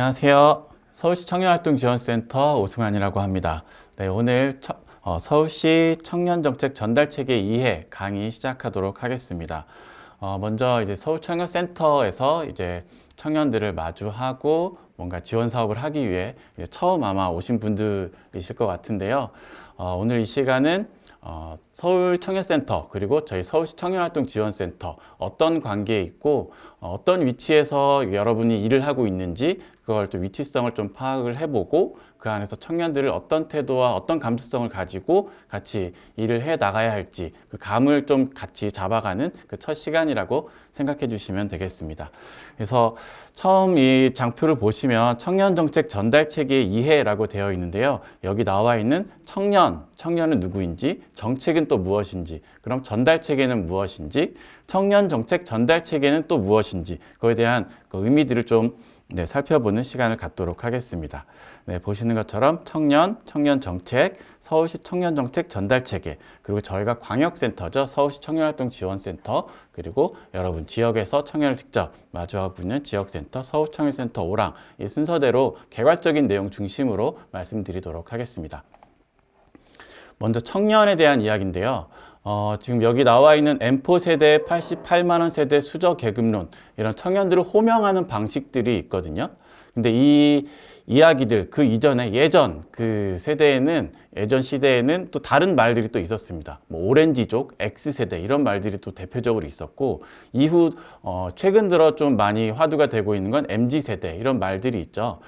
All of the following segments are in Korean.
안녕하세요. 서울시 청년활동지원센터 오승환이라고 합니다. 네, 오늘 서울시 청년정책 전달체계 2회 강의 시작하도록 하겠습니다. 먼저 이제 서울청년센터에서 이제 청년들을 마주하고 뭔가 지원 사업을 하기 위해 이제 처음 아마 오신 분들이실 것 같은데요. 오늘 이 시간은 서울청년센터 그리고 저희 서울시 청년활동지원센터 어떤 관계에 있고 어떤 위치에서 여러분이 일을 하고 있는지 그걸 좀 위치성을 좀 파악을 해보고 그 안에서 청년들을 어떤 태도와 어떤 감수성을 가지고 같이 일을 해 나가야 할지 그 감을 좀 같이 잡아가는 그 첫 시간이라고 생각해 주시면 되겠습니다. 그래서 처음 이 장표를 보시면 청년정책 전달체계 2회라고 되어 있는데요. 여기 나와 있는 청년은 누구인지, 정책은 또 무엇인지, 그럼 전달체계는 무엇인지, 청년정책 전달체계는 또 무엇인지 그거에 대한 그 의미들을 좀 살펴보는 시간을 갖도록 하겠습니다. 보시는 것처럼 청년정책, 서울시 청년정책 전달체계, 그리고 저희가 광역센터죠. 서울시 청년활동지원센터, 그리고 여러분 지역에서 청년을 직접 마주하고 있는 지역센터, 서울청년센터 5랑 이 순서대로 개괄적인 내용 중심으로 말씀드리도록 하겠습니다. 먼저 청년에 대한 이야기인데요. 지금 여기 나와 있는 M4 세대, 88만원 세대 수저 계급론 이런 청년들을 호명하는 방식들이 있거든요. 근데 이 이야기들 그 이전에 예전 시대에는 또 다른 말들이 또 있었습니다. 뭐 오렌지족, X세대 이런 말들이 또 대표적으로 있었고 이후 최근 들어 좀 많이 화두가 되고 있는 건 MZ세대 이런 말들이 있죠.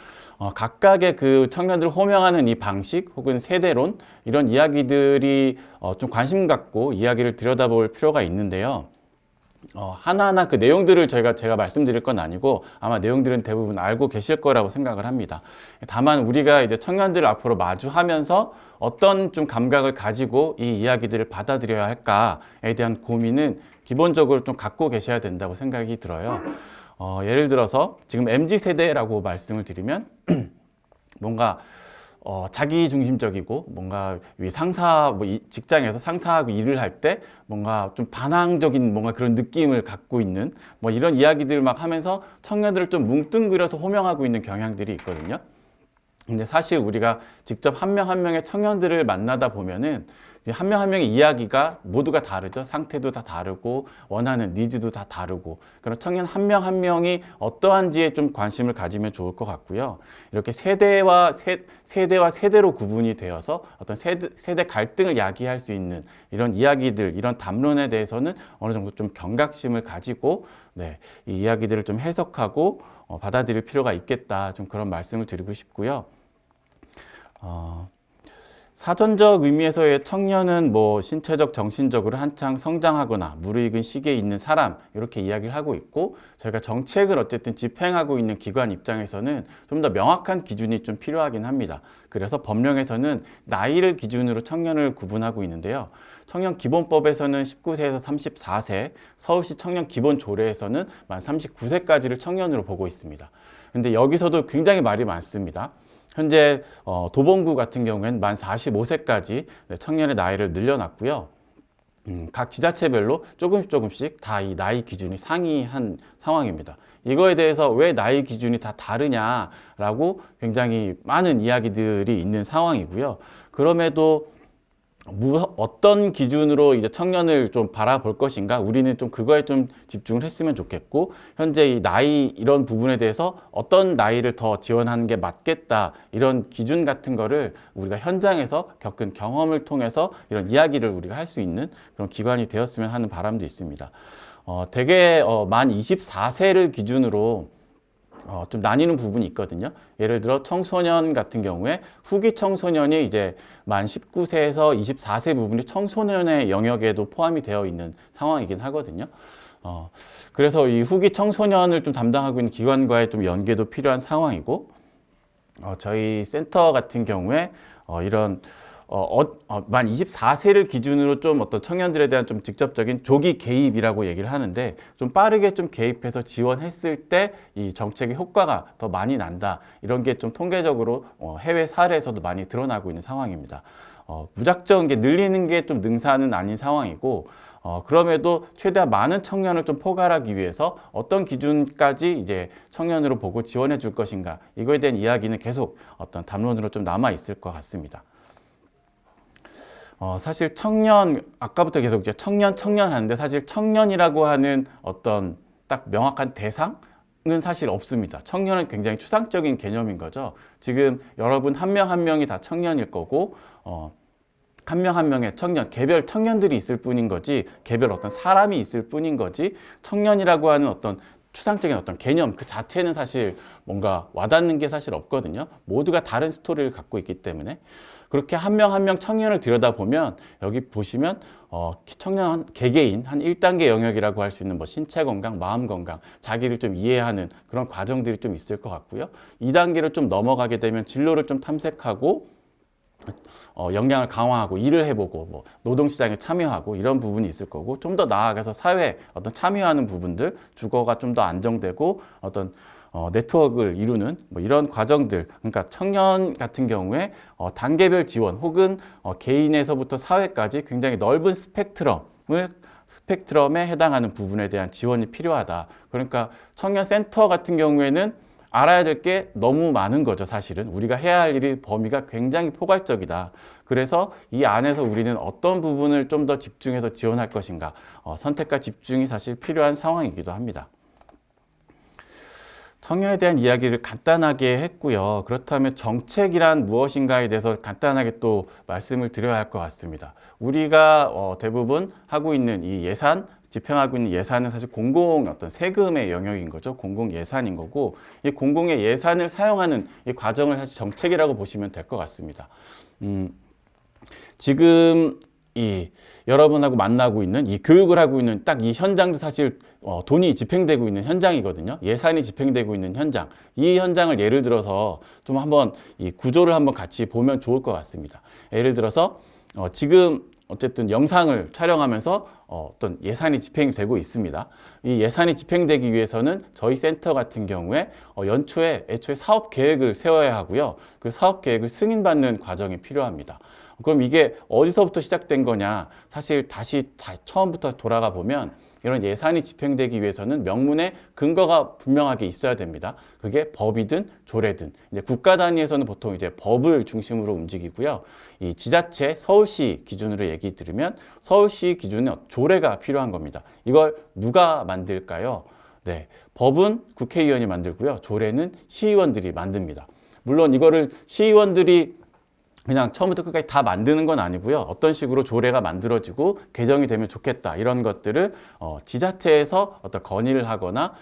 각각의 그 청년들을 호명하는 이 방식 혹은 세대론 이런 이야기들이 좀 관심 갖고 이야기를 들여다볼 필요가 있는데요. 하나하나 그 내용들을 제가 말씀드릴 건 아니고 아마 내용들은 대부분 알고 계실 거라고 생각을 합니다. 다만 우리가 이제 청년들을 앞으로 마주하면서 어떤 좀 감각을 가지고 이 이야기들을 받아들여야 할까에 대한 고민은 기본적으로 좀 갖고 계셔야 된다고 생각이 들어요. 예를 들어서 지금 MZ세대라고 말씀을 드리면 뭔가 자기 중심적이고 뭔가 직장에서 상사하고 일을 할 때 뭔가 좀 반항적인 뭔가 그런 느낌을 갖고 있는 뭐 이런 이야기들을 막 하면서 청년들을 좀 뭉뚱그려서 호명하고 있는 경향들이 있거든요. 근데 사실 우리가 직접 한 명 한 명의 청년들을 만나다 보면은 이제 한 명 한 명의 이야기가 모두가 다르죠. 상태도 다 다르고 원하는 니즈도 다 다르고 그런 청년 한 명 한 명이 어떠한지에 좀 관심을 가지면 좋을 것 같고요. 이렇게 세대와 세대로 구분이 되어서 어떤 세대 갈등을 야기할 수 있는 이런 이야기들, 이런 담론에 대해서는 어느 정도 좀 경각심을 가지고 이 이야기들을 좀 해석하고 받아들일 필요가 있겠다. 좀 그런 말씀을 드리고 싶고요. 사전적 의미에서의 청년은 뭐 신체적, 정신적으로 한창 성장하거나 무르익은 시기에 있는 사람 이렇게 이야기를 하고 있고 저희가 정책을 어쨌든 집행하고 있는 기관 입장에서는 좀 더 명확한 기준이 좀 필요하긴 합니다. 그래서 법령에서는 나이를 기준으로 청년을 구분하고 있는데요. 청년기본법에서는 19세에서 34세, 서울시 청년기본조례에서는 만 39세까지를 청년으로 보고 있습니다. 근데 여기서도 굉장히 말이 많습니다. 현재 도봉구 같은 경우에는 만 45세까지 청년의 나이를 늘려놨고요. 각 지자체별로 조금씩 다 이 나이 기준이 상이한 상황입니다. 이거에 대해서 왜 나이 기준이 다 다르냐라고 굉장히 많은 이야기들이 있는 상황이고요. 그럼에도 어떤 기준으로 이제 청년을 좀 바라볼 것인가 우리는 좀 그거에 좀 집중을 했으면 좋겠고 현재 이 나이 이런 부분에 대해서 어떤 나이를 더 지원하는 게 맞겠다 이런 기준 같은 거를 우리가 현장에서 겪은 경험을 통해서 이런 이야기를 우리가 할 수 있는 그런 기관이 되었으면 하는 바람도 있습니다. 대개 만 24세를 기준으로 좀 나뉘는 부분이 있거든요. 예를 들어 청소년 같은 경우에 후기 청소년이 이제 만 19세에서 24세 부분이 청소년의 영역에도 포함이 되어 있는 상황이긴 하거든요. 그래서 이 후기 청소년을 좀 담당하고 있는 기관과의 좀 연계도 필요한 상황이고, 저희 센터 같은 경우에 이런 만 24세를 기준으로 좀 어떤 청년들에 대한 좀 직접적인 조기 개입이라고 얘기를 하는데 좀 빠르게 좀 개입해서 지원했을 때 이 정책의 효과가 더 많이 난다. 이런 게 좀 통계적으로 해외 사례에서도 많이 드러나고 있는 상황입니다. 무작정 이게 늘리는 게 좀 능사는 아닌 상황이고, 그럼에도 최대한 많은 청년을 좀 포괄하기 위해서 어떤 기준까지 이제 청년으로 보고 지원해 줄 것인가, 이거에 대한 이야기는 계속 어떤 담론으로 좀 남아 있을 것 같습니다. 사실 청년, 아까부터 계속 이제 청년 하는데, 사실 청년이라고 하는 어떤 딱 명확한 대상은 사실 없습니다. 청년은 굉장히 추상적인 개념인 거죠. 지금 여러분 한 명 한 명이 다 청년일 거고, 한 명 한 명의 청년, 개별 청년들이 있을 뿐인 거지, 개별 어떤 사람이 있을 뿐인 거지, 청년이라고 하는 어떤 추상적인 어떤 개념 그 자체는 사실 뭔가 와닿는 게 사실 없거든요. 모두가 다른 스토리를 갖고 있기 때문에. 그렇게 한 명 한 명 청년을 들여다보면, 여기 보시면 청년 개개인 한 1단계 영역이라고 할 수 있는 뭐 신체 건강, 마음 건강, 자기를 좀 이해하는 그런 과정들이 좀 있을 것 같고요. 2단계로 좀 넘어가게 되면 진로를 좀 탐색하고, 역량을 강화하고 일을 해보고, 뭐 노동시장에 참여하고, 이런 부분이 있을 거고, 좀 더 나아가서 사회에 어떤 참여하는 부분들, 주거가 좀 더 안정되고 어떤 네트워크를 이루는 뭐 이런 과정들. 그러니까 청년 같은 경우에 단계별 지원 혹은 개인에서부터 사회까지 굉장히 넓은 스펙트럼에 해당하는 부분에 대한 지원이 필요하다. 그러니까 청년 센터 같은 경우에는 알아야 될 게 너무 많은 거죠. 사실은 우리가 해야 할 일이 범위가 굉장히 포괄적이다. 그래서 이 안에서 우리는 어떤 부분을 좀 더 집중해서 지원할 것인가, 선택과 집중이 사실 필요한 상황이기도 합니다. 청년에 대한 이야기를 간단하게 했고요. 그렇다면 정책이란 무엇인가에 대해서 간단하게 또 말씀을 드려야 할 것 같습니다. 우리가 대부분 하고 있는 이 예산, 집행하고 있는 예산은 사실 공공 어떤 세금의 영역인 거죠. 공공 예산인 거고, 이 공공의 예산을 사용하는 이 과정을 사실 정책이라고 보시면 될 것 같습니다. 지금 이 여러분하고 만나고 있는 이 교육을 하고 있는 딱 이 현장도 사실 돈이 집행되고 있는 현장이거든요. 예산이 집행되고 있는 현장. 이 현장을 예를 들어서 좀 한번 이 구조를 한번 같이 보면 좋을 것 같습니다. 예를 들어서 지금 어쨌든 영상을 촬영하면서 어떤 예산이 집행이 되고 있습니다. 이 예산이 집행되기 위해서는 저희 센터 같은 경우에 애초에 사업 계획을 세워야 하고요. 그 사업 계획을 승인받는 과정이 필요합니다. 그럼 이게 어디서부터 시작된 거냐? 사실 다시 처음부터 돌아가 보면, 이런 예산이 집행되기 위해서는 명문의 근거가 분명하게 있어야 됩니다. 그게 법이든 조례든. 이제 국가 단위에서는 보통 이제 법을 중심으로 움직이고요. 이 지자체, 서울시 기준으로 얘기 들으면 서울시 기준은 조례가 필요한 겁니다. 이걸 누가 만들까요? 네, 법은 국회의원이 만들고요. 조례는 시의원들이 만듭니다. 물론 이거를 시의원들이 그냥 처음부터 끝까지 다 만드는 건 아니고요. 어떤 식으로 조례가 만들어지고 개정이 되면 좋겠다, 이런 것들을 지자체에서 어떤 건의를 하거나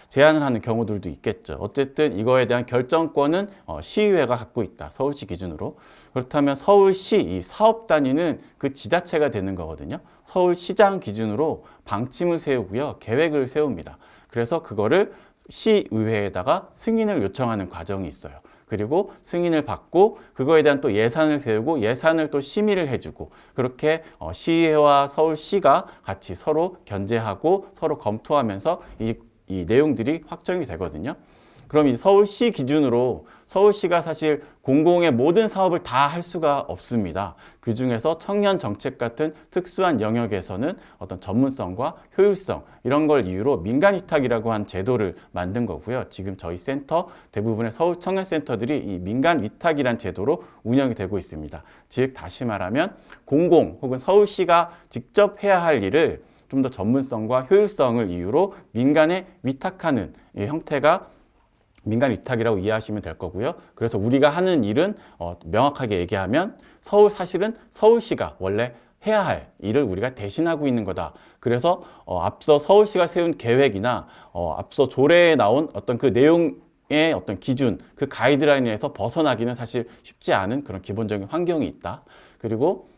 제안을 하는 경우들도 있겠죠. 어쨌든 이거에 대한 결정권은 시의회가 갖고 있다. 서울시 기준으로. 그렇다면 서울시 이 사업 단위는 그 지자체가 되는 거거든요. 서울시장 기준으로 방침을 세우고요. 계획을 세웁니다. 그래서 그거를 시의회에다가 승인을 요청하는 과정이 있어요. 그리고 승인을 받고 그거에 대한 또 예산을 세우고, 예산을 또 심의를 해주고, 그렇게 시의회와 서울시가 같이 서로 견제하고 서로 검토하면서 이 내용들이 확정이 되거든요. 그럼 이 서울시 기준으로 서울시가 사실 공공의 모든 사업을 다 할 수가 없습니다. 그 중에서 청년 정책 같은 특수한 영역에서는 어떤 전문성과 효율성, 이런 걸 이유로 민간위탁이라고 한 제도를 만든 거고요. 지금 저희 센터 대부분의 서울 청년센터들이 이 민간위탁이란 제도로 운영이 되고 있습니다. 즉 다시 말하면 공공 혹은 서울시가 직접 해야 할 일을 좀 더 전문성과 효율성을 이유로 민간에 위탁하는 이 형태가 민간 위탁이라고 이해하시면 될 거고요. 그래서 우리가 하는 일은 명확하게 얘기하면 사실은 서울시가 원래 해야 할 일을 우리가 대신하고 있는 거다. 그래서 앞서 서울시가 세운 계획이나 앞서 조례에 나온 어떤 그 내용의 어떤 기준, 그 가이드라인에서 벗어나기는 사실 쉽지 않은 그런 기본적인 환경이 있다. 그리고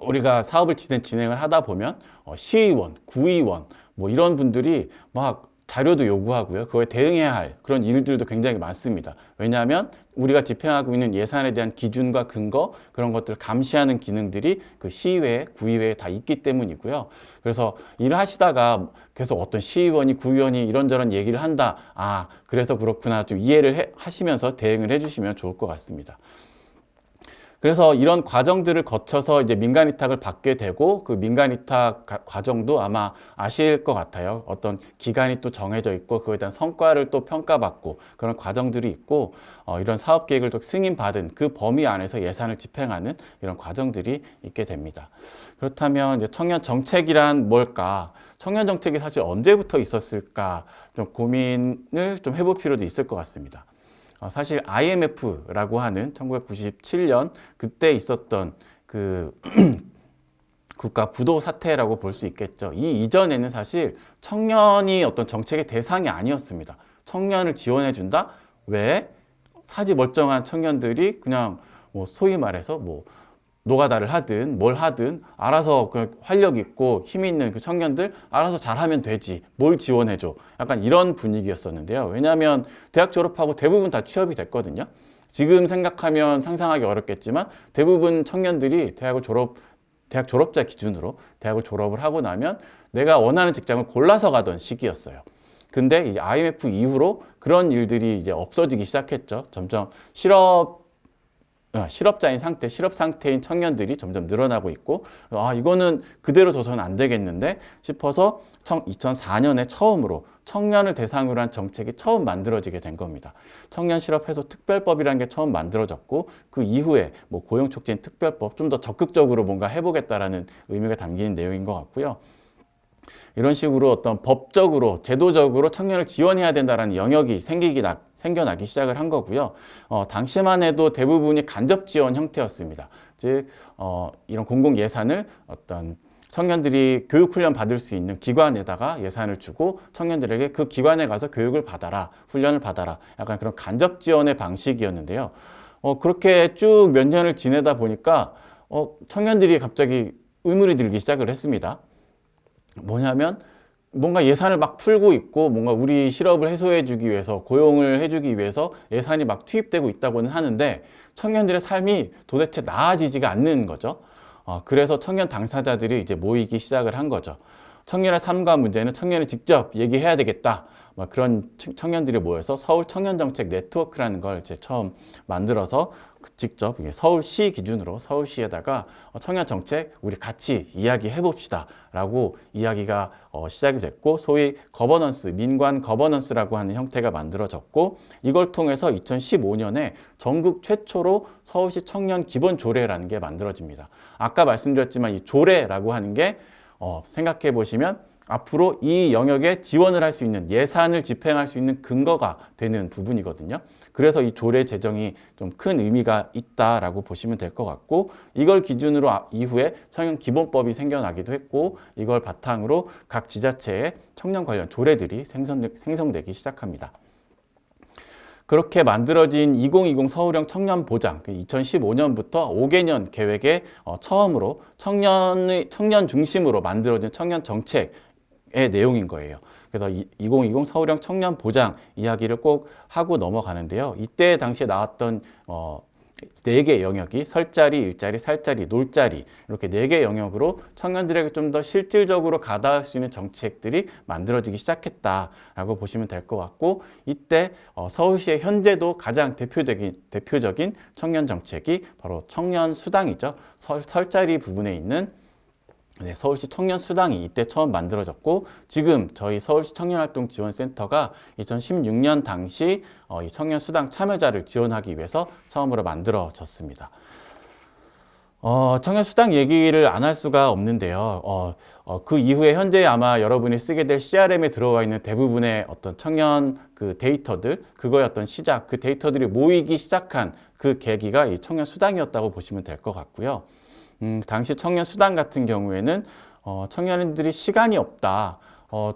우리가 사업을 진행을 하다 보면 시의원, 구의원 뭐 이런 분들이 막 자료도 요구하고요. 그거에 대응해야 할 그런 일들도 굉장히 많습니다. 왜냐하면 우리가 집행하고 있는 예산에 대한 기준과 근거, 그런 것들을 감시하는 기능들이 그 시의회, 구의회에 다 있기 때문이고요. 그래서 일을 하시다가 계속 어떤 시의원이, 구의원이 이런저런 얘기를 한다. 그래서 그렇구나. 좀 이해를 하시면서 대응을 해주시면 좋을 것 같습니다. 그래서 이런 과정들을 거쳐서 이제 민간위탁을 받게 되고 그 민간위탁 과정도 아마 아실 것 같아요. 어떤 기간이 또 정해져 있고 그거에 대한 성과를 또 평가받고 그런 과정들이 있고 이런 사업 계획을 또 승인받은 그 범위 안에서 예산을 집행하는 이런 과정들이 있게 됩니다. 그렇다면 이제 청년 정책이란 뭘까? 청년 정책이 사실 언제부터 있었을까? 좀 고민을 좀 해볼 필요도 있을 것 같습니다. 사실 IMF라고 하는 1997년 그때 있었던 그 국가 부도 사태라고 볼 수 있겠죠. 이 이전에는 사실 청년이 어떤 정책의 대상이 아니었습니다. 청년을 지원해 준다? 왜? 사지 멀쩡한 청년들이 그냥 뭐 소위 말해서 뭐 노가다를 하든 뭘 하든 알아서 그 활력 있고 힘 있는 그 청년들 알아서 잘하면 되지, 뭘 지원해줘, 약간 이런 분위기였었는데요. 왜냐하면 대학 졸업하고 대부분 다 취업이 됐거든요. 지금 생각하면 상상하기 어렵겠지만 대부분 청년들이 대학 졸업자 기준으로 대학을 졸업을 하고 나면 내가 원하는 직장을 골라서 가던 시기였어요. 근데 이제 IMF 이후로 그런 일들이 이제 없어지기 시작했죠. 점점 실업자인 상태, 실업 상태인 청년들이 점점 늘어나고 있고, 이거는 그대로 둬서는 안 되겠는데 싶어서 2004년에 처음으로 청년을 대상으로 한 정책이 처음 만들어지게 된 겁니다. 청년 실업 해소 특별법이라는 게 처음 만들어졌고, 그 이후에 뭐 고용 촉진 특별법, 좀 더 적극적으로 뭔가 해보겠다라는 의미가 담긴 내용인 것 같고요. 이런 식으로 어떤 법적으로, 제도적으로 청년을 지원해야 된다는 영역이 생겨나기 시작을 한 거고요. 당시만 해도 대부분이 간접 지원 형태였습니다. 즉, 이런 공공 예산을 어떤 청년들이 교육훈련 받을 수 있는 기관에다가 예산을 주고 청년들에게 그 기관에 가서 교육을 받아라, 훈련을 받아라. 약간 그런 간접 지원의 방식이었는데요. 그렇게 쭉 몇 년을 지내다 보니까 청년들이 갑자기 의문이 들기 시작을 했습니다. 뭐냐면 뭔가 예산을 막 풀고 있고 뭔가 우리 실업을 해소해 주기 위해서 고용을 해주기 위해서 예산이 막 투입되고 있다고는 하는데 청년들의 삶이 도대체 나아지지가 않는 거죠. 그래서 청년 당사자들이 이제 모이기 시작을 한 거죠. 청년의 삶과 문제는 청년이 직접 얘기해야 되겠다. 그런 청년들이 모여서 서울 청년정책 네트워크라는 걸 이제 처음 만들어서 직접 서울시 기준으로 서울시에다가 청년정책 우리 같이 이야기해 봅시다 라고 이야기가 시작이 됐고, 소위 거버넌스, 민관 거버넌스라고 하는 형태가 만들어졌고, 이걸 통해서 2015년에 전국 최초로 서울시 청년 기본 조례라는 게 만들어집니다. 아까 말씀드렸지만 이 조례라고 하는 게 생각해 보시면 앞으로 이 영역에 지원을 할 수 있는, 예산을 집행할 수 있는 근거가 되는 부분이거든요. 그래서 이 조례 제정이 좀 큰 의미가 있다라고 보시면 될 것 같고, 이걸 기준으로 이후에 청년 기본법이 생겨나기도 했고, 이걸 바탕으로 각 지자체의 청년 관련 조례들이 생성되기 시작합니다. 그렇게 만들어진 2020 서울형 청년 보장, 2015년부터 5개년 계획에 처음으로 청년 중심으로 만들어진 청년 정책의 내용인 거예요. 그래서 2020 서울형 청년 보장 이야기를 꼭 하고 넘어가는데요. 이때 당시에 나왔던 4개 영역이 설자리, 일자리, 살자리, 놀자리, 이렇게 4개 영역으로 청년들에게 좀 더 실질적으로 가닿을 수 있는 정책들이 만들어지기 시작했다라고 보시면 될 것 같고, 이때 서울시의 현재도 가장 대표적인 청년 정책이 바로 청년 수당이죠. 설자리 부분에 있는 서울시 청년수당이 이때 처음 만들어졌고, 지금 저희 서울시 청년활동지원센터가 2016년 당시 이 청년수당 참여자를 지원하기 위해서 처음으로 만들어졌습니다. 청년수당 얘기를 안 할 수가 없는데요. 그 이후에 현재 아마 여러분이 쓰게 될 CRM에 들어와 있는 대부분의 어떤 청년 그 데이터들, 그거의 어떤 시작, 그 데이터들이 모이기 시작한 그 계기가 이 청년수당이었다고 보시면 될 것 같고요. 당시 청년 수당 같은 경우에는 청년들이 시간이 없다.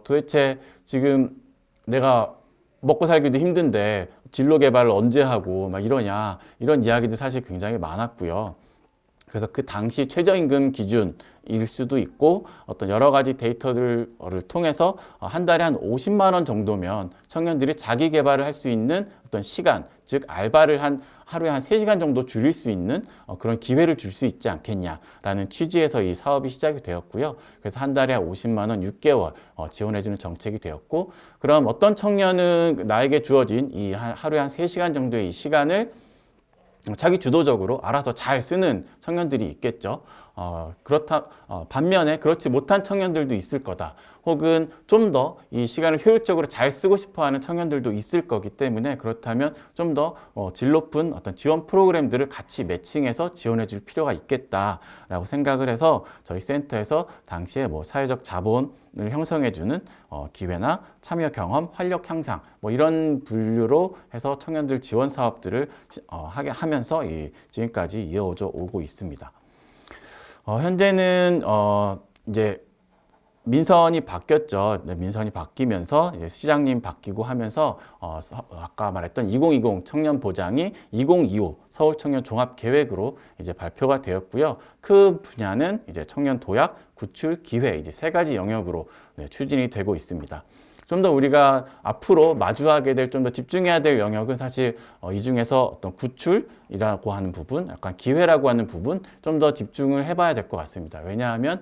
도대체 지금 내가 먹고 살기도 힘든데 진로 개발을 언제 하고 막 이러냐, 이런 이야기도 사실 굉장히 많았고요. 그래서 그 당시 최저임금 기준일 수도 있고, 어떤 여러 가지 데이터들을 통해서 한 달에 한 50만 원 정도면 청년들이 자기 개발을 할 수 있는 어떤 시간, 즉 알바를 하루에 한 3시간 정도 줄일 수 있는 그런 기회를 줄 수 있지 않겠냐라는 취지에서 이 사업이 시작이 되었고요. 그래서 한 달에 50만 원 6개월 지원해주는 정책이 되었고, 그럼 어떤 청년은 나에게 주어진 이 하루에 한 3시간 정도의 이 시간을 자기 주도적으로 알아서 잘 쓰는 청년들이 있겠죠. 반면에 그렇지 못한 청년들도 있을 거다. 혹은 좀 더 이 시간을 효율적으로 잘 쓰고 싶어 하는 청년들도 있을 거기 때문에, 그렇다면 좀 더 질 높은 어떤 지원 프로그램들을 같이 매칭해서 지원해 줄 필요가 있겠다라고 생각을 해서 저희 센터에서 당시에 뭐 사회적 자본을 형성해 주는 기회나 참여 경험, 활력 향상 뭐 이런 분류로 해서 청년들 지원 사업들을 하면서 지금까지 이어져 오고 있습니다. 현재는 이제 민선이 바뀌었죠. 네, 민선이 바뀌면서 이제 시장님 바뀌고 하면서 아까 말했던 2020 청년 보장이 2025 서울 청년 종합 계획으로 이제 발표가 되었고요. 그 분야는 이제 청년 도약, 구출, 기회 이제 세 가지 영역으로 추진이 되고 있습니다. 좀 더 우리가 앞으로 마주하게 될, 좀 더 집중해야 될 영역은 사실 이 중에서 어떤 구출이라고 하는 부분, 약간 기회라고 하는 부분 좀 더 집중을 해봐야 될 것 같습니다. 왜냐하면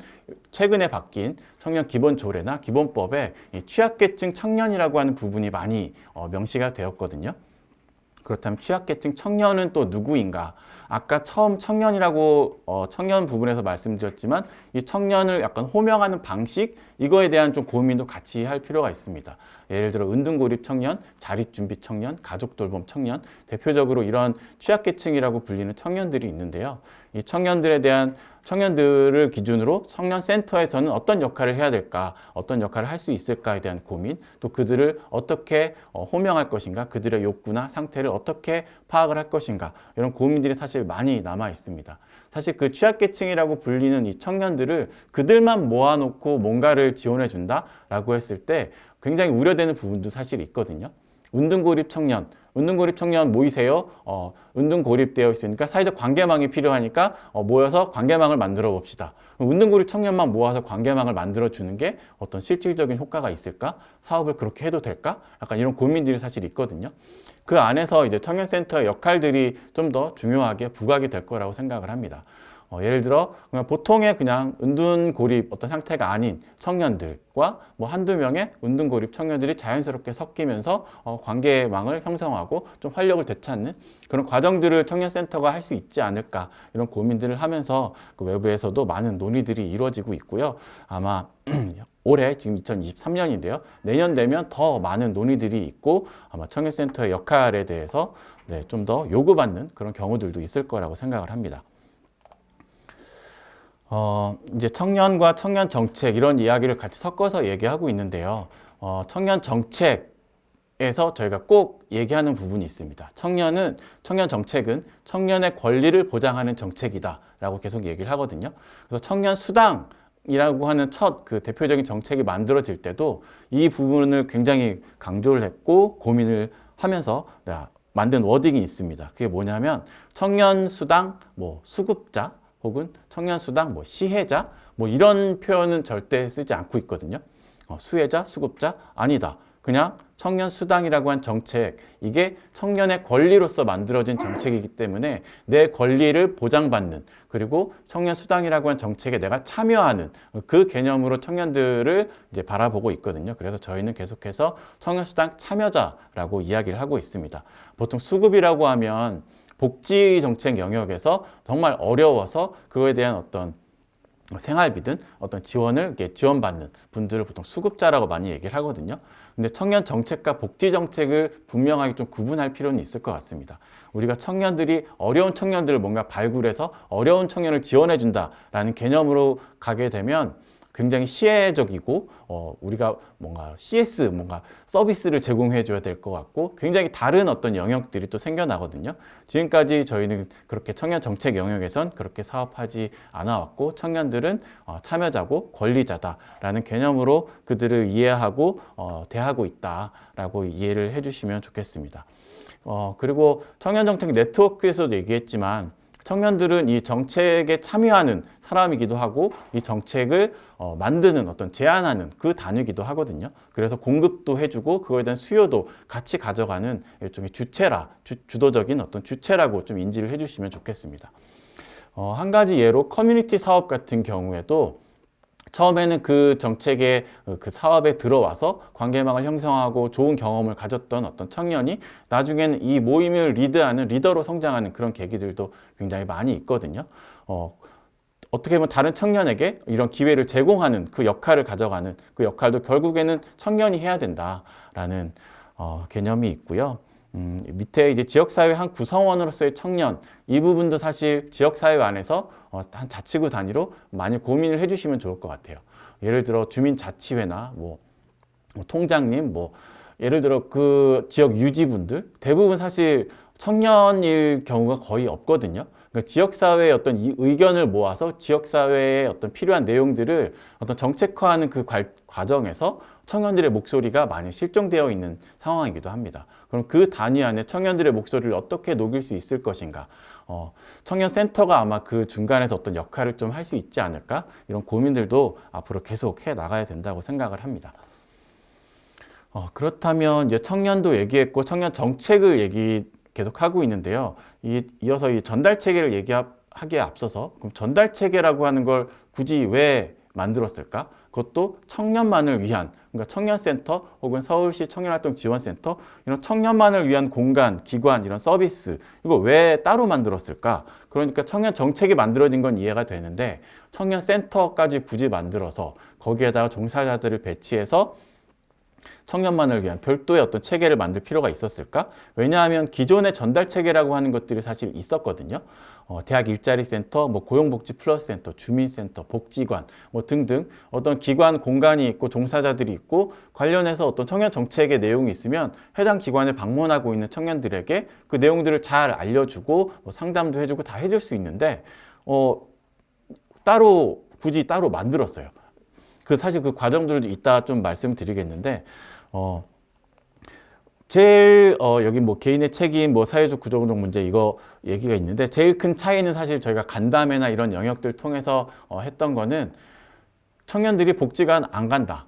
최근에 바뀐 청년 기본 조례나 기본법에 이 취약계층 청년이라고 하는 부분이 많이 명시가 되었거든요. 그렇다면 취약계층 청년은 또 누구인가? 아까 처음 청년이라고 청년 부분에서 말씀드렸지만 이 청년을 약간 호명하는 방식, 이거에 대한 좀 고민도 같이 할 필요가 있습니다. 예를 들어 은둔고립 청년, 자립준비 청년, 가족돌봄 청년, 대표적으로 이런 취약계층이라고 불리는 청년들이 있는데요. 이 청년들을 기준으로 청년센터에서는 어떤 역할을 해야 될까, 어떤 역할을 할 수 있을까에 대한 고민, 또 그들을 어떻게 호명할 것인가, 그들의 욕구나 상태를 어떻게 파악을 할 것인가, 이런 고민들이 사실 많이 남아 있습니다. 사실 그 취약계층이라고 불리는 이 청년들을 그들만 모아놓고 뭔가를 지원해 준다라고 했을 때 굉장히 우려되는 부분도 사실 있거든요. 은둔고립 청년 모이세요. 은둔고립되어 있으니까 사회적 관계망이 필요하니까 모여서 관계망을 만들어 봅시다. 은둔고립 청년만 모아서 관계망을 만들어 주는 게 어떤 실질적인 효과가 있을까? 사업을 그렇게 해도 될까? 약간 이런 고민들이 사실 있거든요. 그 안에서 이제 청년센터의 역할들이 좀 더 중요하게 부각이 될 거라고 생각을 합니다. 예를 들어 보통의 그냥 은둔고립 어떤 상태가 아닌 청년들과 뭐 한두 명의 은둔고립 청년들이 자연스럽게 섞이면서 관계망을 형성하고 좀 활력을 되찾는 그런 과정들을 청년센터가 할 수 있지 않을까, 이런 고민들을 하면서 그 외부에서도 많은 논의들이 이루어지고 있고요. 아마 올해 지금 2023년인데요. 내년 되면 더 많은 논의들이 있고 아마 청년센터의 역할에 대해서 좀 더 요구받는 그런 경우들도 있을 거라고 생각을 합니다. 이제 청년과 청년 정책 이런 이야기를 같이 섞어서 얘기하고 있는데요. 청년 정책에서 저희가 꼭 얘기하는 부분이 있습니다. 청년 정책은 청년의 권리를 보장하는 정책이다라고 계속 얘기를 하거든요. 그래서 청년 수당이라고 하는 첫 그 대표적인 정책이 만들어질 때도 이 부분을 굉장히 강조를 했고 고민을 하면서 만든 워딩이 있습니다. 그게 뭐냐면 청년 수당, 뭐 수급자, 혹은 청년수당, 뭐 시혜자, 뭐 이런 표현은 절대 쓰지 않고 있거든요. 수혜자, 수급자 아니다. 그냥 청년수당이라고 한 정책, 이게 청년의 권리로서 만들어진 정책이기 때문에 내 권리를 보장받는, 그리고 청년수당이라고 한 정책에 내가 참여하는 그 개념으로 청년들을 이제 바라보고 있거든요. 그래서 저희는 계속해서 청년수당 참여자라고 이야기를 하고 있습니다. 보통 수급이라고 하면 복지 정책 영역에서 정말 어려워서 그거에 대한 어떤 생활비든 어떤 지원을 이렇게 지원받는 분들을 보통 수급자라고 많이 얘기를 하거든요. 근데 청년 정책과 복지 정책을 분명하게 좀 구분할 필요는 있을 것 같습니다. 우리가 청년들이 어려운 청년들을 뭔가 발굴해서 어려운 청년을 지원해 준다라는 개념으로 가게 되면 굉장히 시혜적이고 우리가 뭔가 CS 뭔가 서비스를 제공해 줘야 될 것 같고 굉장히 다른 어떤 영역들이 또 생겨나거든요. 지금까지 저희는 그렇게 청년 정책 영역에선 그렇게 사업하지 않아 왔고 청년들은 참여자고 권리자다라는 개념으로 그들을 이해하고 대하고 있다라고 이해를 해 주시면 좋겠습니다. 그리고 청년 정책 네트워크에서도 얘기했지만 청년들은 이 정책에 참여하는 사람이기도 하고 이 정책을 만드는 어떤 제안하는 그 단위이기도 하거든요. 그래서 공급도 해주고 그거에 대한 수요도 같이 가져가는 일종의 주도적인 어떤 주체라고 좀 인지를 해주시면 좋겠습니다. 한 가지 예로 커뮤니티 사업 같은 경우에도 처음에는 그 정책에 그 사업에 들어와서 관계망을 형성하고 좋은 경험을 가졌던 어떤 청년이 나중에는 이 모임을 리드하는 리더로 성장하는 그런 계기들도 굉장히 많이 있거든요. 어떻게 보면 다른 청년에게 이런 기회를 제공하는 그 역할을 가져가는 그 역할도 결국에는 청년이 해야 된다라는 개념이 있고요. 밑에 이제 지역사회 한 구성원으로서의 청년, 이 부분도 사실 지역사회 안에서 한 자치구 단위로 많이 고민을 해주시면 좋을 것 같아요. 예를 들어 주민자치회나 뭐 통장님, 뭐 예를 들어 그 지역 유지분들 대부분 사실 청년일 경우가 거의 없거든요. 그러니까 지역사회의 어떤 이 의견을 모아서 지역사회의 어떤 필요한 내용들을 어떤 정책화하는 그 과정에서 청년들의 목소리가 많이 실종되어 있는 상황이기도 합니다. 그럼 그 단위 안에 청년들의 목소리를 어떻게 녹일 수 있을 것인가? 청년센터가 아마 그 중간에서 어떤 역할을 좀 할 수 있지 않을까? 이런 고민들도 앞으로 계속 해 나가야 된다고 생각을 합니다. 그렇다면 이제 청년도 얘기했고 청년 정책을 계속 하고 있는데요. 이어서 이 전달 체계를 얘기하기에 앞서서 그럼 전달 체계라고 하는 걸 굳이 왜 만들었을까? 그것도 청년만을 위한, 그러니까 청년센터 혹은 서울시 청년활동지원센터 이런 청년만을 위한 공간, 기관, 이런 서비스 이거 왜 따로 만들었을까? 그러니까 청년 정책이 만들어진 건 이해가 되는데 청년센터까지 굳이 만들어서 거기에다가 종사자들을 배치해서 청년만을 위한 별도의 어떤 체계를 만들 필요가 있었을까? 왜냐하면 기존의 전달 체계라고 하는 것들이 사실 있었거든요. 대학 일자리 센터, 뭐 고용복지 플러스 센터, 주민센터, 복지관 뭐 등등 어떤 기관 공간이 있고 종사자들이 있고 관련해서 어떤 청년 정책의 내용이 있으면 해당 기관에 방문하고 있는 청년들에게 그 내용들을 잘 알려주고 뭐 상담도 해주고 다 해줄 수 있는데 굳이 따로 만들었어요. 사실 그 과정들도 이따 좀 말씀드리겠는데, 제일, 여기 뭐 개인의 책임, 뭐 사회적 구조운동 문제 이거 얘기가 있는데, 제일 큰 차이는 사실 저희가 간담회나 이런 영역들 통해서 했던 거는 청년들이 복지관 안 간다.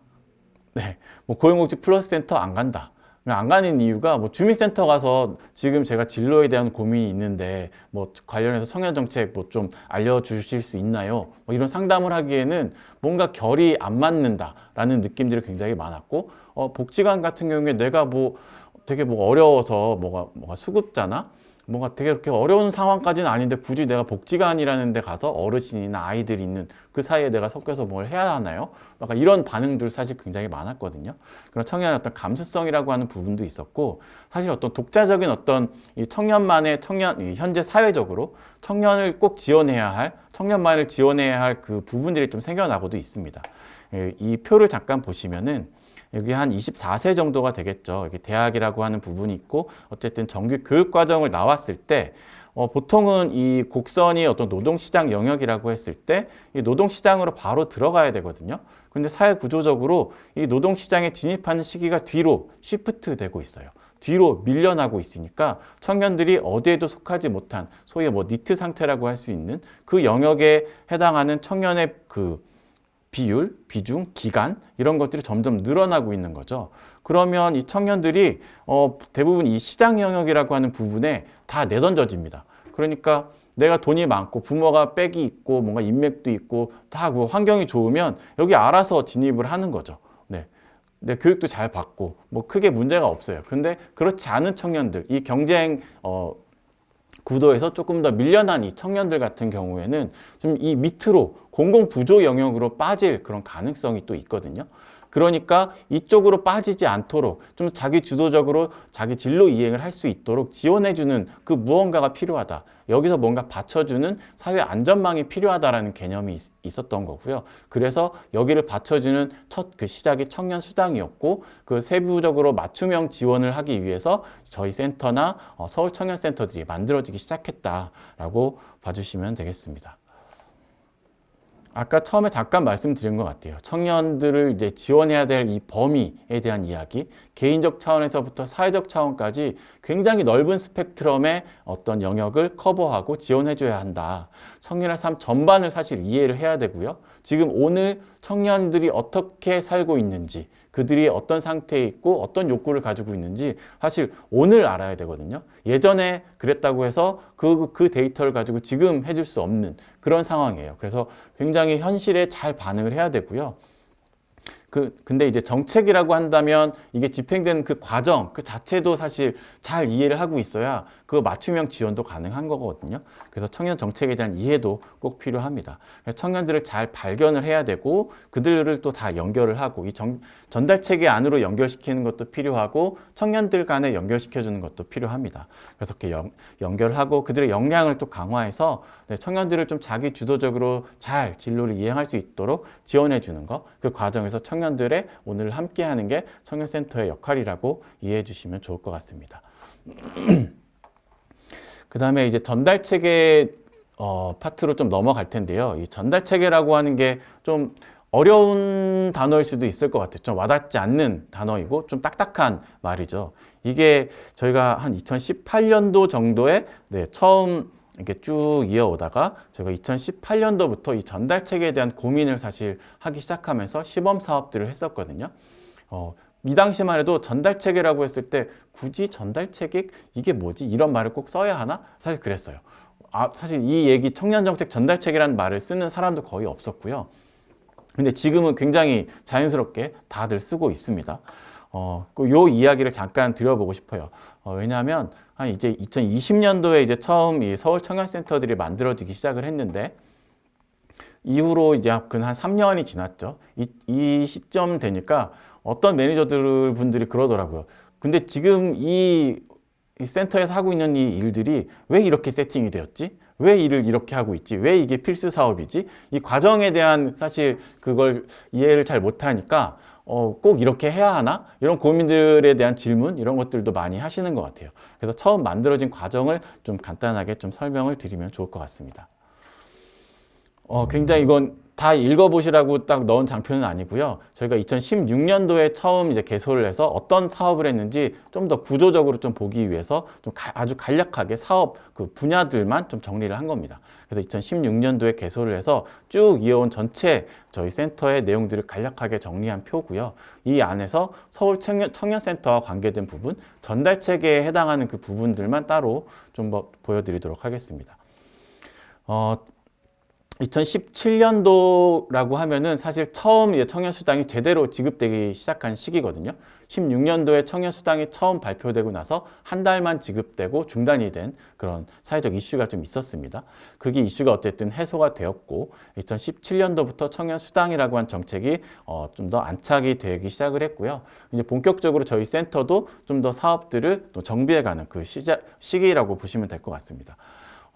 네. 뭐 고용복지 플러스 센터 안 간다. 안 가는 이유가 뭐 주민센터 가서 지금 제가 진로에 대한 고민이 있는데 뭐 관련해서 청년정책 뭐 좀 알려주실 수 있나요? 뭐 이런 상담을 하기에는 뭔가 결이 안 맞는다라는 느낌들이 굉장히 많았고 복지관 같은 경우에 내가 뭐 되게 뭐 어려워서 뭐가 수급자나 뭔가 되게 그렇게 어려운 상황까지는 아닌데 굳이 내가 복지관이라는 데 가서 어르신이나 아이들이 있는 그 사이에 내가 섞여서 뭘 해야 하나요? 약간 이런 반응들 사실 굉장히 많았거든요. 그런 청년의 어떤 감수성이라고 하는 부분도 있었고 사실 어떤 독자적인 어떤 이 청년만의 현재 사회적으로 청년을 꼭 지원해야 할 청년만을 지원해야 할 그 부분들이 좀 생겨나고도 있습니다. 이 표를 잠깐 보시면은 여기 한 24세 정도가 되겠죠. 이게 대학이라고 하는 부분이 있고 어쨌든 정규 교육 과정을 나왔을 때 보통은 이 곡선이 어떤 노동시장 영역이라고 했을 때 이 노동시장으로 바로 들어가야 되거든요. 근데 사회 구조적으로 이 노동시장에 진입하는 시기가 뒤로 쉬프트 되고 있어요. 뒤로 밀려나고 있으니까 청년들이 어디에도 속하지 못한 소위 뭐 니트 상태라고 할 수 있는 그 영역에 해당하는 청년의 그 비율, 비중, 기간 이런 것들이 점점 늘어나고 있는 거죠. 그러면 이 청년들이 대부분 이 시장 영역이라고 하는 부분에 다 내던져집니다. 그러니까 내가 돈이 많고 부모가 빽이 있고 뭔가 인맥도 있고 다 그 환경이 좋으면 여기 알아서 진입을 하는 거죠. 네. 교육도 잘 받고 뭐 크게 문제가 없어요. 근데 그렇지 않은 청년들, 이 경쟁 구도에서 조금 더 밀려난 이 청년들 같은 경우에는 좀 이 밑으로 공공부조 영역으로 빠질 그런 가능성이 또 있거든요. 그러니까 이쪽으로 빠지지 않도록 좀 자기 주도적으로 자기 진로 이행을 할 수 있도록 지원해주는 그 무언가가 필요하다. 여기서 뭔가 받쳐주는 사회 안전망이 필요하다라는 개념이 있었던 거고요. 그래서 여기를 받쳐주는 첫 그 시작이 청년 수당이었고 그 세부적으로 맞춤형 지원을 하기 위해서 저희 센터나 서울 청년센터들이 만들어지기 시작했다라고 봐주시면 되겠습니다. 아까 처음에 잠깐 말씀드린 것 같아요. 청년들을 이제 지원해야 될 이 범위에 대한 이야기, 개인적 차원에서부터 사회적 차원까지 굉장히 넓은 스펙트럼의 어떤 영역을 커버하고 지원해줘야 한다. 청년의 삶 전반을 사실 이해를 해야 되고요. 지금 오늘 청년들이 어떻게 살고 있는지, 그들이 어떤 상태에 있고 어떤 욕구를 가지고 있는지 사실 오늘 알아야 되거든요. 예전에 그랬다고 해서 그 데이터를 가지고 지금 해줄 수 없는 그런 상황이에요. 그래서 굉장히 현실에 잘 반응을 해야 되고요. 근데 이제 정책이라고 한다면 이게 집행되는 그 과정, 그 자체도 사실 잘 이해를 하고 있어야 그 맞춤형 지원도 가능한 거거든요. 그래서 청년 정책에 대한 이해도 꼭 필요합니다. 청년들을 잘 발견을 해야 되고 그들을 또 다 연결을 하고 전달 체계 안으로 연결시키는 것도 필요하고 청년들 간에 연결시켜주는 것도 필요합니다. 그래서 이렇게 연결하고 그들의 역량을 또 강화해서 청년들을 좀 자기 주도적으로 잘 진로를 이행할 수 있도록 지원해 주는 거, 그 과정에서 청년들의 오늘 함께 하는 게 청년센터의 역할이라고 이해해 주시면 좋을 것 같습니다. 그 다음에 이제 전달 체계 파트로 좀 넘어갈 텐데요. 이 전달 체계라고 하는 게 좀 어려운 단어일 수도 있을 것 같아요. 좀 와닿지 않는 단어이고 좀 딱딱한 말이죠. 이게 저희가 한 2018년도 정도에 처음 이렇게 쭉 이어오다가 제가 2018년도부터 이 전달 체계에 대한 고민을 사실 하기 시작하면서 시범 사업들을 했었거든요. 이 당시만 해도 전달 체계라고 했을 때 굳이 전달 체계 이게 뭐지? 이런 말을 꼭 써야 하나? 사실 그랬어요. 사실 이 얘기 청년 정책 전달 체계라는 말을 쓰는 사람도 거의 없었고요. 근데 지금은 굉장히 자연스럽게 다들 쓰고 있습니다. 요 이야기를 잠깐 드려보고 싶어요. 왜냐하면 한 이제 2020년도에 이제 처음 이 서울 청년센터들이 만들어지기 시작을 했는데 이후로 이제 한 3년이 지났죠. 이 시점 되니까 어떤 매니저들 분들이 그러더라고요. 근데 지금 이 센터에서 하고 있는 이 일들이 왜 이렇게 세팅이 되었지? 왜 일을 이렇게 하고 있지? 왜 이게 필수 사업이지? 이 과정에 대한 사실 그걸 이해를 잘 못하니까 꼭 이렇게 해야 하나? 이런 고민들에 대한 질문 이런 것들도 많이 하시는 것 같아요. 그래서 처음 만들어진 과정을 좀 간단하게 좀 설명을 드리면 좋을 것 같습니다. 굉장히 이건 다 읽어보시라고 딱 넣은 장표는 아니고요. 저희가 2016년도에 처음 이제 개소를 해서 어떤 사업을 했는지 좀 더 구조적으로 좀 보기 위해서 좀 아주 간략하게 사업 그 분야들만 좀 정리를 한 겁니다. 그래서 2016년도에 개소를 해서 쭉 이어온 전체 저희 센터의 내용들을 간략하게 정리한 표고요. 이 안에서 서울 청년센터와 관계된 부분, 전달 체계에 해당하는 그 부분들만 따로 좀 보여드리도록 하겠습니다. 2017년도라고 하면은 사실 처음 이제 청년수당이 제대로 지급되기 시작한 시기거든요. 16년도에 청년수당이 처음 발표되고 나서 한 달만 지급되고 중단이 된 그런 사회적 이슈가 좀 있었습니다. 그게 이슈가 어쨌든 해소가 되었고 2017년도부터 청년수당이라고 한 정책이 좀 더 안착이 되기 시작을 했고요. 이제 본격적으로 저희 센터도 좀 더 사업들을 또 정비해가는 그 시기라고 보시면 될 것 같습니다.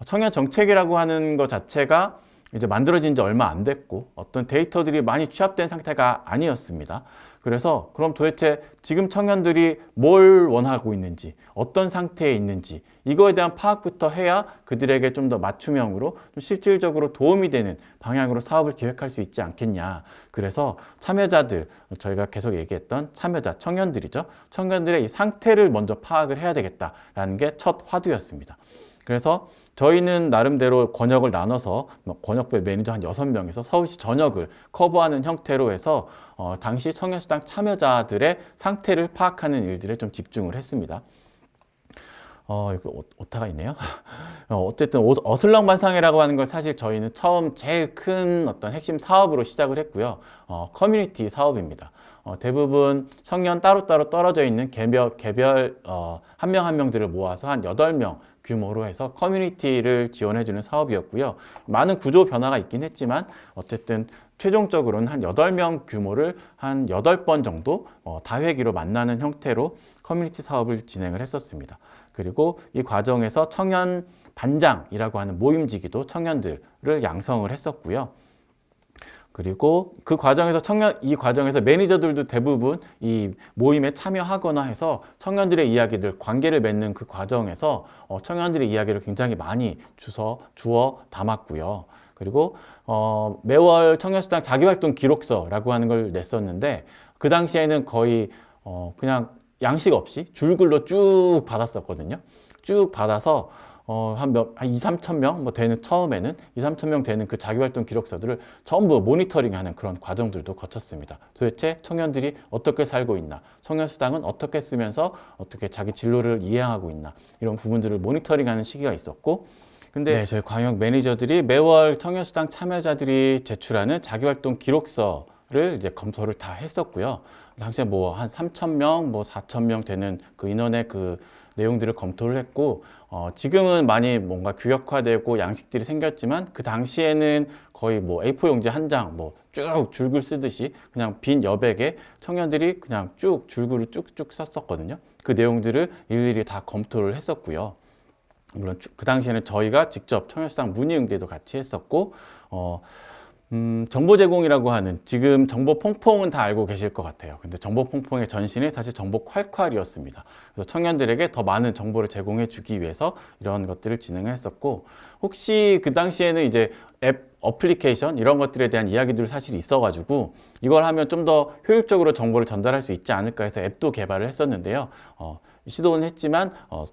청년 정책이라고 하는 것 자체가 이제 만들어진 지 얼마 안 됐고 어떤 데이터들이 많이 취합된 상태가 아니었습니다. 그래서 그럼 도대체 지금 청년들이 뭘 원하고 있는지 어떤 상태에 있는지 이거에 대한 파악부터 해야 그들에게 좀 더 맞춤형으로 좀 실질적으로 도움이 되는 방향으로 사업을 기획할 수 있지 않겠냐. 그래서 참여자들, 저희가 계속 얘기했던 참여자, 청년들이죠. 청년들의 이 상태를 먼저 파악을 해야 되겠다라는 게 첫 화두였습니다. 그래서 저희는 나름대로 권역을 나눠서 권역별 매니저 한 6명에서 서울시 전역을 커버하는 형태로 해서 당시 청년수당 참여자들의 상태를 파악하는 일들에 좀 집중을 했습니다. 이거 오타가 있네요. 어쨌든 어슬렁반상회라고 하는 걸 사실 저희는 처음 제일 큰 어떤 핵심 사업으로 시작을 했고요. 커뮤니티 사업입니다. 대부분 청년 따로따로 떨어져 있는 개별 한 명 한 명들을 모아서 한 8명 규모로 해서 커뮤니티를 지원해주는 사업이었고요. 많은 구조 변화가 있긴 했지만 어쨌든 최종적으로는 한 8명 규모를 한 8번 정도 다회기로 만나는 형태로 커뮤니티 사업을 진행을 했었습니다. 그리고 이 과정에서 청년 반장이라고 하는 모임지기도 청년들을 양성을 했었고요. 그리고 그 과정에서 이 과정에서 매니저들도 대부분 이 모임에 참여하거나 해서 청년들의 이야기들, 관계를 맺는 그 과정에서 청년들의 이야기를 굉장히 많이 주워 담았고요. 그리고 매월 청년수당 자기활동 기록서라고 하는 걸 냈었는데 그 당시에는 거의 그냥 양식 없이 줄글로 쭉 받았었거든요. 쭉 받아서 한 2, 3천 명 뭐 되는 처음에는 2, 3천 명 되는 그 자기활동 기록서들을 전부 모니터링하는 그런 과정들도 거쳤습니다. 도대체 청년들이 어떻게 살고 있나, 청년수당은 어떻게 쓰면서 어떻게 자기 진로를 이해하고 있나 이런 부분들을 모니터링하는 시기가 있었고 근데 저희 광역 매니저들이 매월 청년수당 참여자들이 제출하는 자기활동 기록서를 이제 검토를 다 했었고요. 당시에 뭐 한 3천 명, 뭐 4천 명 되는 그 인원의 그 내용들을 검토를 했고, 지금은 많이 뭔가 규격화되고 양식들이 생겼지만 그 당시에는 거의 뭐 A4 용지 한 장, 뭐 쭉 줄글 쓰듯이 그냥 빈 여백에 청년들이 그냥 쭉 줄글을 쭉쭉 썼었거든요. 그 내용들을 일일이 다 검토를 했었고요. 물론 그 당시에는 저희가 직접 청년수당 문의 응대도 같이 했었고 정보 제공이라고 하는 지금 정보 퐁퐁은 다 알고 계실 것 같아요. 근데 정보 퐁퐁의 전신이 사실 정보 콸콸이었습니다. 그래서 청년들에게 더 많은 정보를 제공해 주기 위해서 이런 것들을 진행했었고 혹시 그 당시에는 이제 앱 어플리케이션 이런 것들에 대한 이야기들이 사실 있어가지고 이걸 하면 좀 더 효율적으로 정보를 전달할 수 있지 않을까 해서 앱도 개발을 했었는데요. 시도는 했지만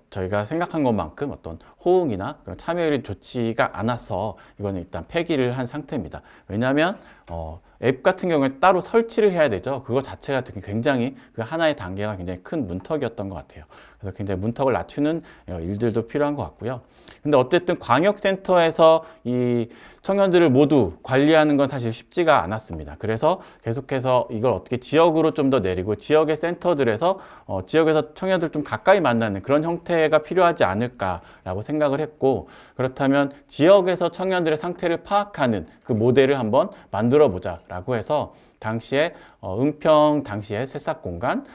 저희가 생각한 것만큼 어떤 호응이나 그런 참여율이 좋지가 않아서 이거는 일단 폐기를 한 상태입니다. 왜냐하면 앱 같은 경우에 따로 설치를 해야 되죠. 그거 자체가 굉장히 그 하나의 단계가 굉장히 큰 문턱이었던 것 같아요. 그래서 굉장히 문턱을 낮추는 일들도 필요한 것 같고요. 근데 어쨌든 광역센터에서 이 청년들을 모두 관리하는 건 사실 쉽지가 않았습니다. 그래서 계속해서 이걸 어떻게 지역으로 좀 더 내리고 지역의 센터들에서 지역에서 청년들 좀 가까이 만나는 그런 형태가 필요하지 않을까라고 생각을 했고 그렇다면 지역에서 청년들의 상태를 파악하는 그 모델을 한번 만들어 보자라고 해서 당시에 은평 당시에 새싹공간,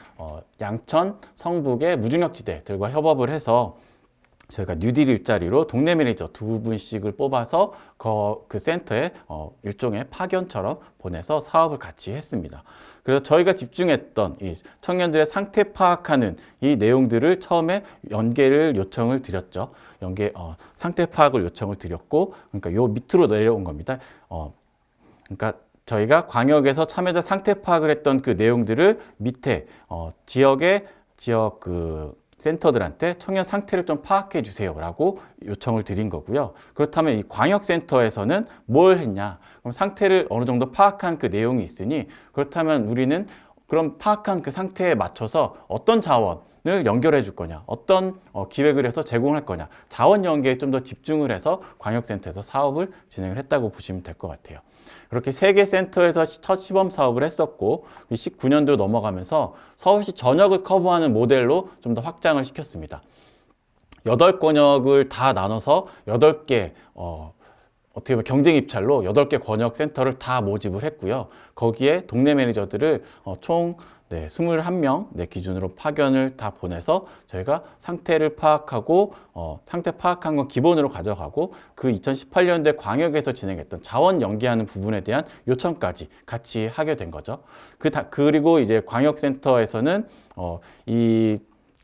양천, 성북의 무중력지대들과 협업을 해서 저희가 뉴딜 일자리로 동네 매니저 2분씩을 뽑아서 그 센터에 일종의 파견처럼 보내서 사업을 같이 했습니다. 그래서 저희가 집중했던 이 청년들의 상태 파악하는 이 내용들을 처음에 연계를 요청을 드렸죠. 상태 파악을 요청을 드렸고, 그러니까 요 밑으로 내려온 겁니다. 그러니까 저희가 광역에서 참여자 상태 파악을 했던 그 내용들을 밑에 지역 센터들한테 청년 상태를 좀 파악해 주세요 라고 요청을 드린 거고요. 그렇다면 이 광역센터에서는 뭘 했냐? 그럼 상태를 어느 정도 파악한 그 내용이 있으니 그렇다면 우리는 그럼 파악한 그 상태에 맞춰서 어떤 자원을 연결해 줄 거냐, 어떤 기획을 해서 제공할 거냐, 자원 연계에 좀 더 집중을 해서 광역센터에서 사업을 진행을 했다고 보시면 될 것 같아요. 그렇게 3개 센터에서 첫 시범 사업을 했었고 19년도 넘어가면서 서울시 전역을 커버하는 모델로 좀 더 확장을 시켰습니다. 8권역을 다 나눠서 8개 어떻게 보면 경쟁 입찰로 8개 권역 센터를 다 모집을 했고요. 거기에 동네 매니저들을 총 21명 기준으로 파견을 다 보내서 저희가 상태를 파악하고 상태 파악한 건 기본으로 가져가고 그 2018년도에 광역에서 진행했던 자원 연계하는 부분에 대한 요청까지 같이 하게 된 거죠. 그리고 이제 광역센터에서는 이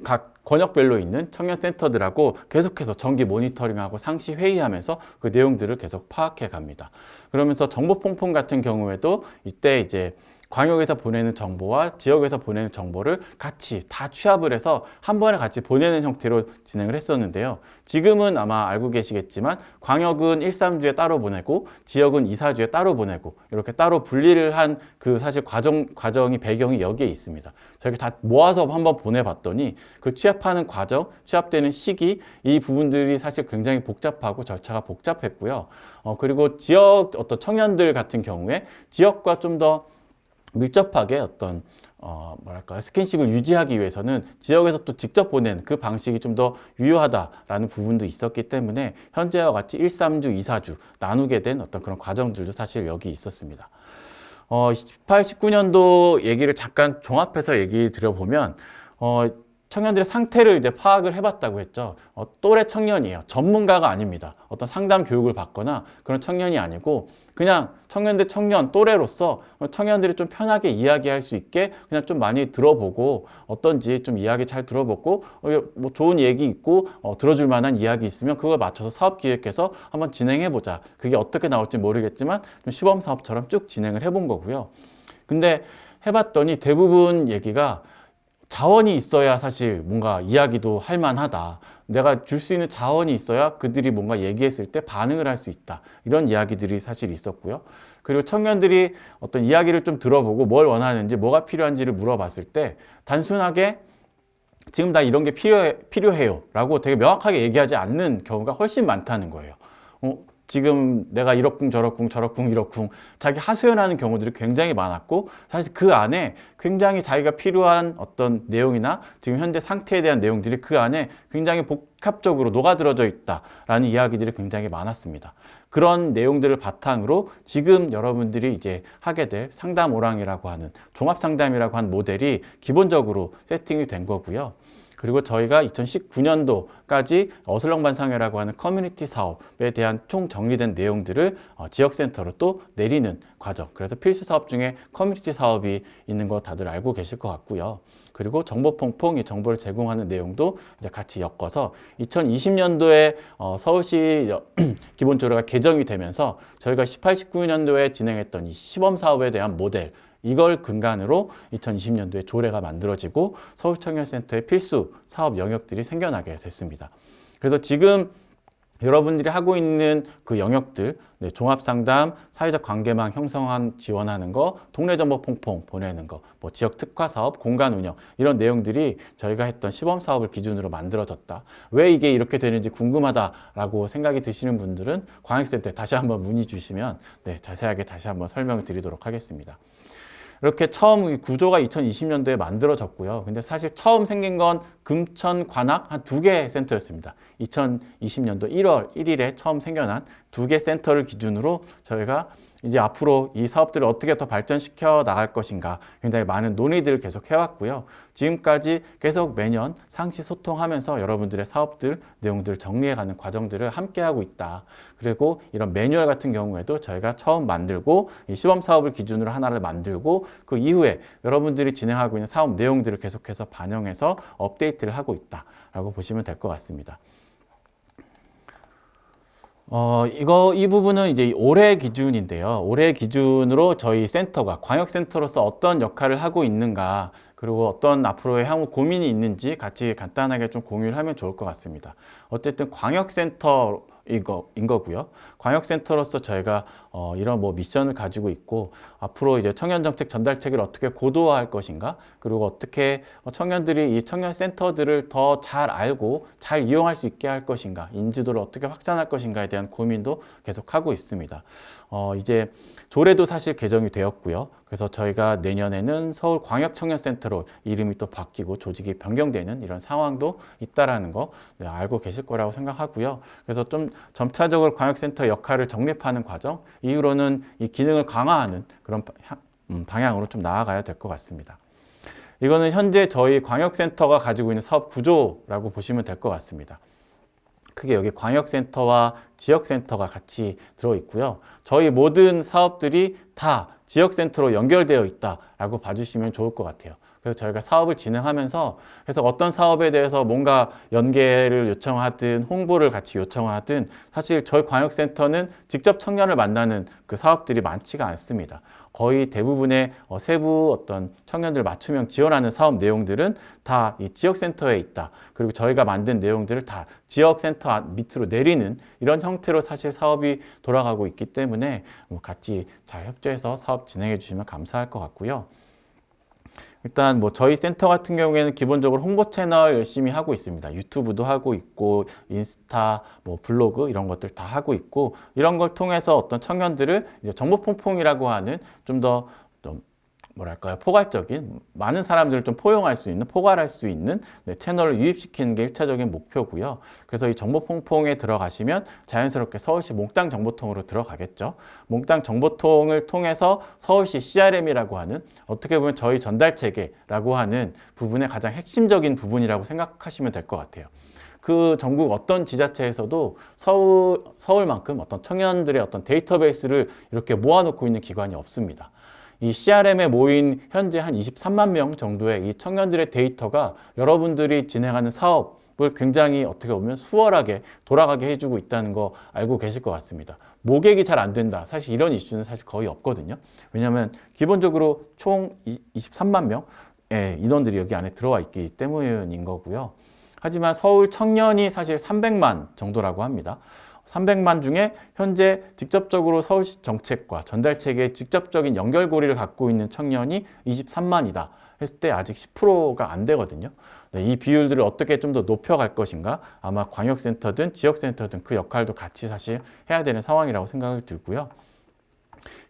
각 권역별로 있는 청년센터들하고 계속해서 정기 모니터링하고 상시 회의하면서 그 내용들을 계속 파악해 갑니다. 그러면서 정보 퐁퐁 같은 경우에도 이때 이제 광역에서 보내는 정보와 지역에서 보내는 정보를 같이 다 취합을 해서 한 번에 같이 보내는 형태로 진행을 했었는데요. 지금은 아마 알고 계시겠지만 광역은 1, 3주에 따로 보내고 지역은 2, 4주에 따로 보내고 이렇게 따로 분리를 한 그 사실 과정이 배경이 여기에 있습니다. 저희가 다 모아서 한번 보내봤더니 그 취합하는 과정, 취합되는 시기 이 부분들이 사실 굉장히 복잡하고 절차가 복잡했고요. 그리고 지역 어떤 청년들 같은 경우에 지역과 좀 더 밀접하게 어떤 스킨십을 유지하기 위해서는 지역에서 또 직접 보낸 그 방식이 좀 더 유효하다라는 부분도 있었기 때문에 현재와 같이 1, 3주, 2, 4주 나누게 된 어떤 그런 과정들도 사실 여기 있었습니다. 18, 19년도 얘기를 잠깐 종합해서 얘기 드려보면 청년들의 상태를 이제 파악을 해봤다고 했죠. 또래 청년이에요. 전문가가 아닙니다. 어떤 상담 교육을 받거나 그런 청년이 아니고 그냥 청년들 청년 또래로서 청년들이 좀 편하게 이야기할 수 있게 그냥 좀 많이 들어보고 어떤지 좀 이야기 잘 들어보고 뭐 좋은 얘기 있고 들어줄 만한 이야기 있으면 그걸 맞춰서 사업 기획해서 한번 진행해보자. 그게 어떻게 나올지 모르겠지만 좀 시범 사업처럼 쭉 진행을 해본 거고요. 근데 해봤더니 대부분 얘기가 자원이 있어야 사실 뭔가 이야기도 할 만하다. 내가 줄 수 있는 자원이 있어야 그들이 뭔가 얘기했을 때 반응을 할 수 있다. 이런 이야기들이 사실 있었고요. 그리고 청년들이 어떤 이야기를 좀 들어보고 뭘 원하는지, 뭐가 필요한지를 물어봤을 때 단순하게 지금 나 이런 게 필요해요 라고 되게 명확하게 얘기하지 않는 경우가 훨씬 많다는 거예요. 지금 내가 이러쿵 저러쿵 이러쿵 자기 하소연하는 경우들이 굉장히 많았고, 사실 그 안에 굉장히 자기가 필요한 어떤 내용이나 지금 현재 상태에 대한 내용들이 그 안에 굉장히 복합적으로 녹아들어져 있다라는 이야기들이 굉장히 많았습니다. 그런 내용들을 바탕으로 지금 여러분들이 이제 하게 될 상담 오랑이라고 하는 종합 상담이라고 하는 모델이 기본적으로 세팅이 된 거고요. 그리고 저희가 2019년도까지 어슬렁반상회라고 하는 커뮤니티 사업에 대한 총 정리된 내용들을 지역센터로 또 내리는 과정. 그래서 필수 사업 중에 커뮤니티 사업이 있는 거 다들 알고 계실 것 같고요. 그리고 정보퐁퐁, 이 정보를 제공하는 내용도 이제 같이 엮어서 2020년도에 서울시 기본조례가 개정이 되면서 저희가 18, 19년도에 진행했던 이 시범 사업에 대한 모델, 이걸 근간으로 2020년도에 조례가 만들어지고 서울청년센터의 필수 사업 영역들이 생겨나게 됐습니다. 그래서 지금 여러분들이 하고 있는 그 영역들, 종합상담, 사회적 관계망 형성한 지원하는 거, 동네 정보 퐁퐁 보내는 거, 뭐 지역 특화 사업, 공간 운영, 이런 내용들이 저희가 했던 시범 사업을 기준으로 만들어졌다. 왜 이게 이렇게 되는지 궁금하다라고 생각이 드시는 분들은 광역센터에 다시 한번 문의 주시면 자세하게 다시 한번 설명을 드리도록 하겠습니다. 이렇게 처음 구조가 2020년도에 만들어졌고요. 근데 사실 처음 생긴 건 금천, 관악 한 2개 센터였습니다. 2020년도 1월 1일에 처음 생겨난 2개 센터를 기준으로 저희가 이제 앞으로 이 사업들을 어떻게 더 발전시켜 나갈 것인가 굉장히 많은 논의들을 계속 해왔고요. 지금까지 계속 매년 상시 소통하면서 여러분들의 사업들, 내용들을 정리해가는 과정들을 함께하고 있다. 그리고 이런 매뉴얼 같은 경우에도 저희가 처음 만들고 이 시범 사업을 기준으로 하나를 만들고 그 이후에 여러분들이 진행하고 있는 사업 내용들을 계속해서 반영해서 업데이트를 하고 있다라고 보시면 될 것 같습니다. 이 부분은 이제 올해 기준인데요. 올해 기준으로 저희 센터가 광역센터로서 어떤 역할을 하고 있는가, 그리고 어떤 앞으로의 향후 고민이 있는지 같이 간단하게 좀 공유를 하면 좋을 것 같습니다. 어쨌든 광역센터 인 거고요. 광역센터로서 저희가 이런 뭐 미션을 가지고 있고, 앞으로 이제 청년정책 전달책을 어떻게 고도화할 것인가, 그리고 어떻게 청년들이 이 청년센터들을 더 잘 알고 잘 이용할 수 있게 할 것인가, 인지도를 어떻게 확산할 것인가에 대한 고민도 계속 하고 있습니다. 이제 조례도 사실 개정이 되었고요. 그래서 저희가 내년에는 서울광역청년센터로 이름이 또 바뀌고 조직이 변경되는 이런 상황도 있다라는 거 알고 계실 거라고 생각하고요. 그래서 좀 점차적으로 광역센터 역할을 정립하는 과정, 이후로는 이 기능을 강화하는 그런 방향으로 좀 나아가야 될 것 같습니다. 이거는 현재 저희 광역센터가 가지고 있는 사업 구조라고 보시면 될 것 같습니다. 크게 여기 광역센터와 지역센터가 같이 들어있고요. 저희 모든 사업들이 다 지역센터로 연결되어 있다라고 봐주시면 좋을 것 같아요. 그래서 저희가 사업을 진행하면서 그래서 어떤 사업에 대해서 뭔가 연계를 요청하든 홍보를 같이 요청하든 사실 저희 광역센터는 직접 청년을 만나는 그 사업들이 많지가 않습니다. 거의 대부분의 세부 어떤 청년들 맞춤형 지원하는 사업 내용들은 다 이 지역센터에 있다. 그리고 저희가 만든 내용들을 다 지역센터 밑으로 내리는 이런 형태로 사실 사업이 돌아가고 있기 때문에 같이 잘 협조해서 사업 진행해 주시면 감사할 것 같고요. 일단 뭐 저희 센터 같은 경우에는 기본적으로 홍보 채널 열심히 하고 있습니다. 유튜브도 하고 있고 인스타, 뭐 블로그 이런 것들 다 하고 있고, 이런 걸 통해서 어떤 청년들을 이제 정보 퐁퐁이라고 하는 좀 더 뭐랄까요, 포괄적인 많은 사람들을 좀 포용할 수 있는, 포괄할 수 있는 채널을 유입시키는 게 1차적인 목표고요. 그래서 이 정보 퐁퐁에 들어가시면 자연스럽게 서울시 몽땅 정보통으로 들어가겠죠. 몽땅 정보통을 통해서 서울시 CRM이라고 하는, 어떻게 보면 저희 전달 체계라고 하는 부분의 가장 핵심적인 부분이라고 생각하시면 될 것 같아요. 그 전국 어떤 지자체에서도 서울만큼 어떤 청년들의 어떤 데이터베이스를 이렇게 모아놓고 있는 기관이 없습니다. 이 CRM에 모인 현재 한 23만 명 정도의 이 청년들의 데이터가 여러분들이 진행하는 사업을 굉장히 어떻게 보면 수월하게 돌아가게 해주고 있다는 거 알고 계실 것 같습니다. 모객이 잘 안 된다. 사실 이런 이슈는 사실 거의 없거든요. 왜냐하면 기본적으로 총 23만 명의 인원들이 여기 안에 들어와 있기 때문인 거고요. 하지만 서울 청년이 사실 300만 정도라고 합니다. 300만 중에 현재 직접적으로 서울시 정책과 전달체계의 직접적인 연결고리를 갖고 있는 청년이 23만이다 했을 때 아직 10%가 안 되거든요. 네, 이 비율들을 어떻게 좀 더 높여갈 것인가, 아마 광역센터든 지역센터든 그 역할도 같이 사실 해야 되는 상황이라고 생각을 들고요.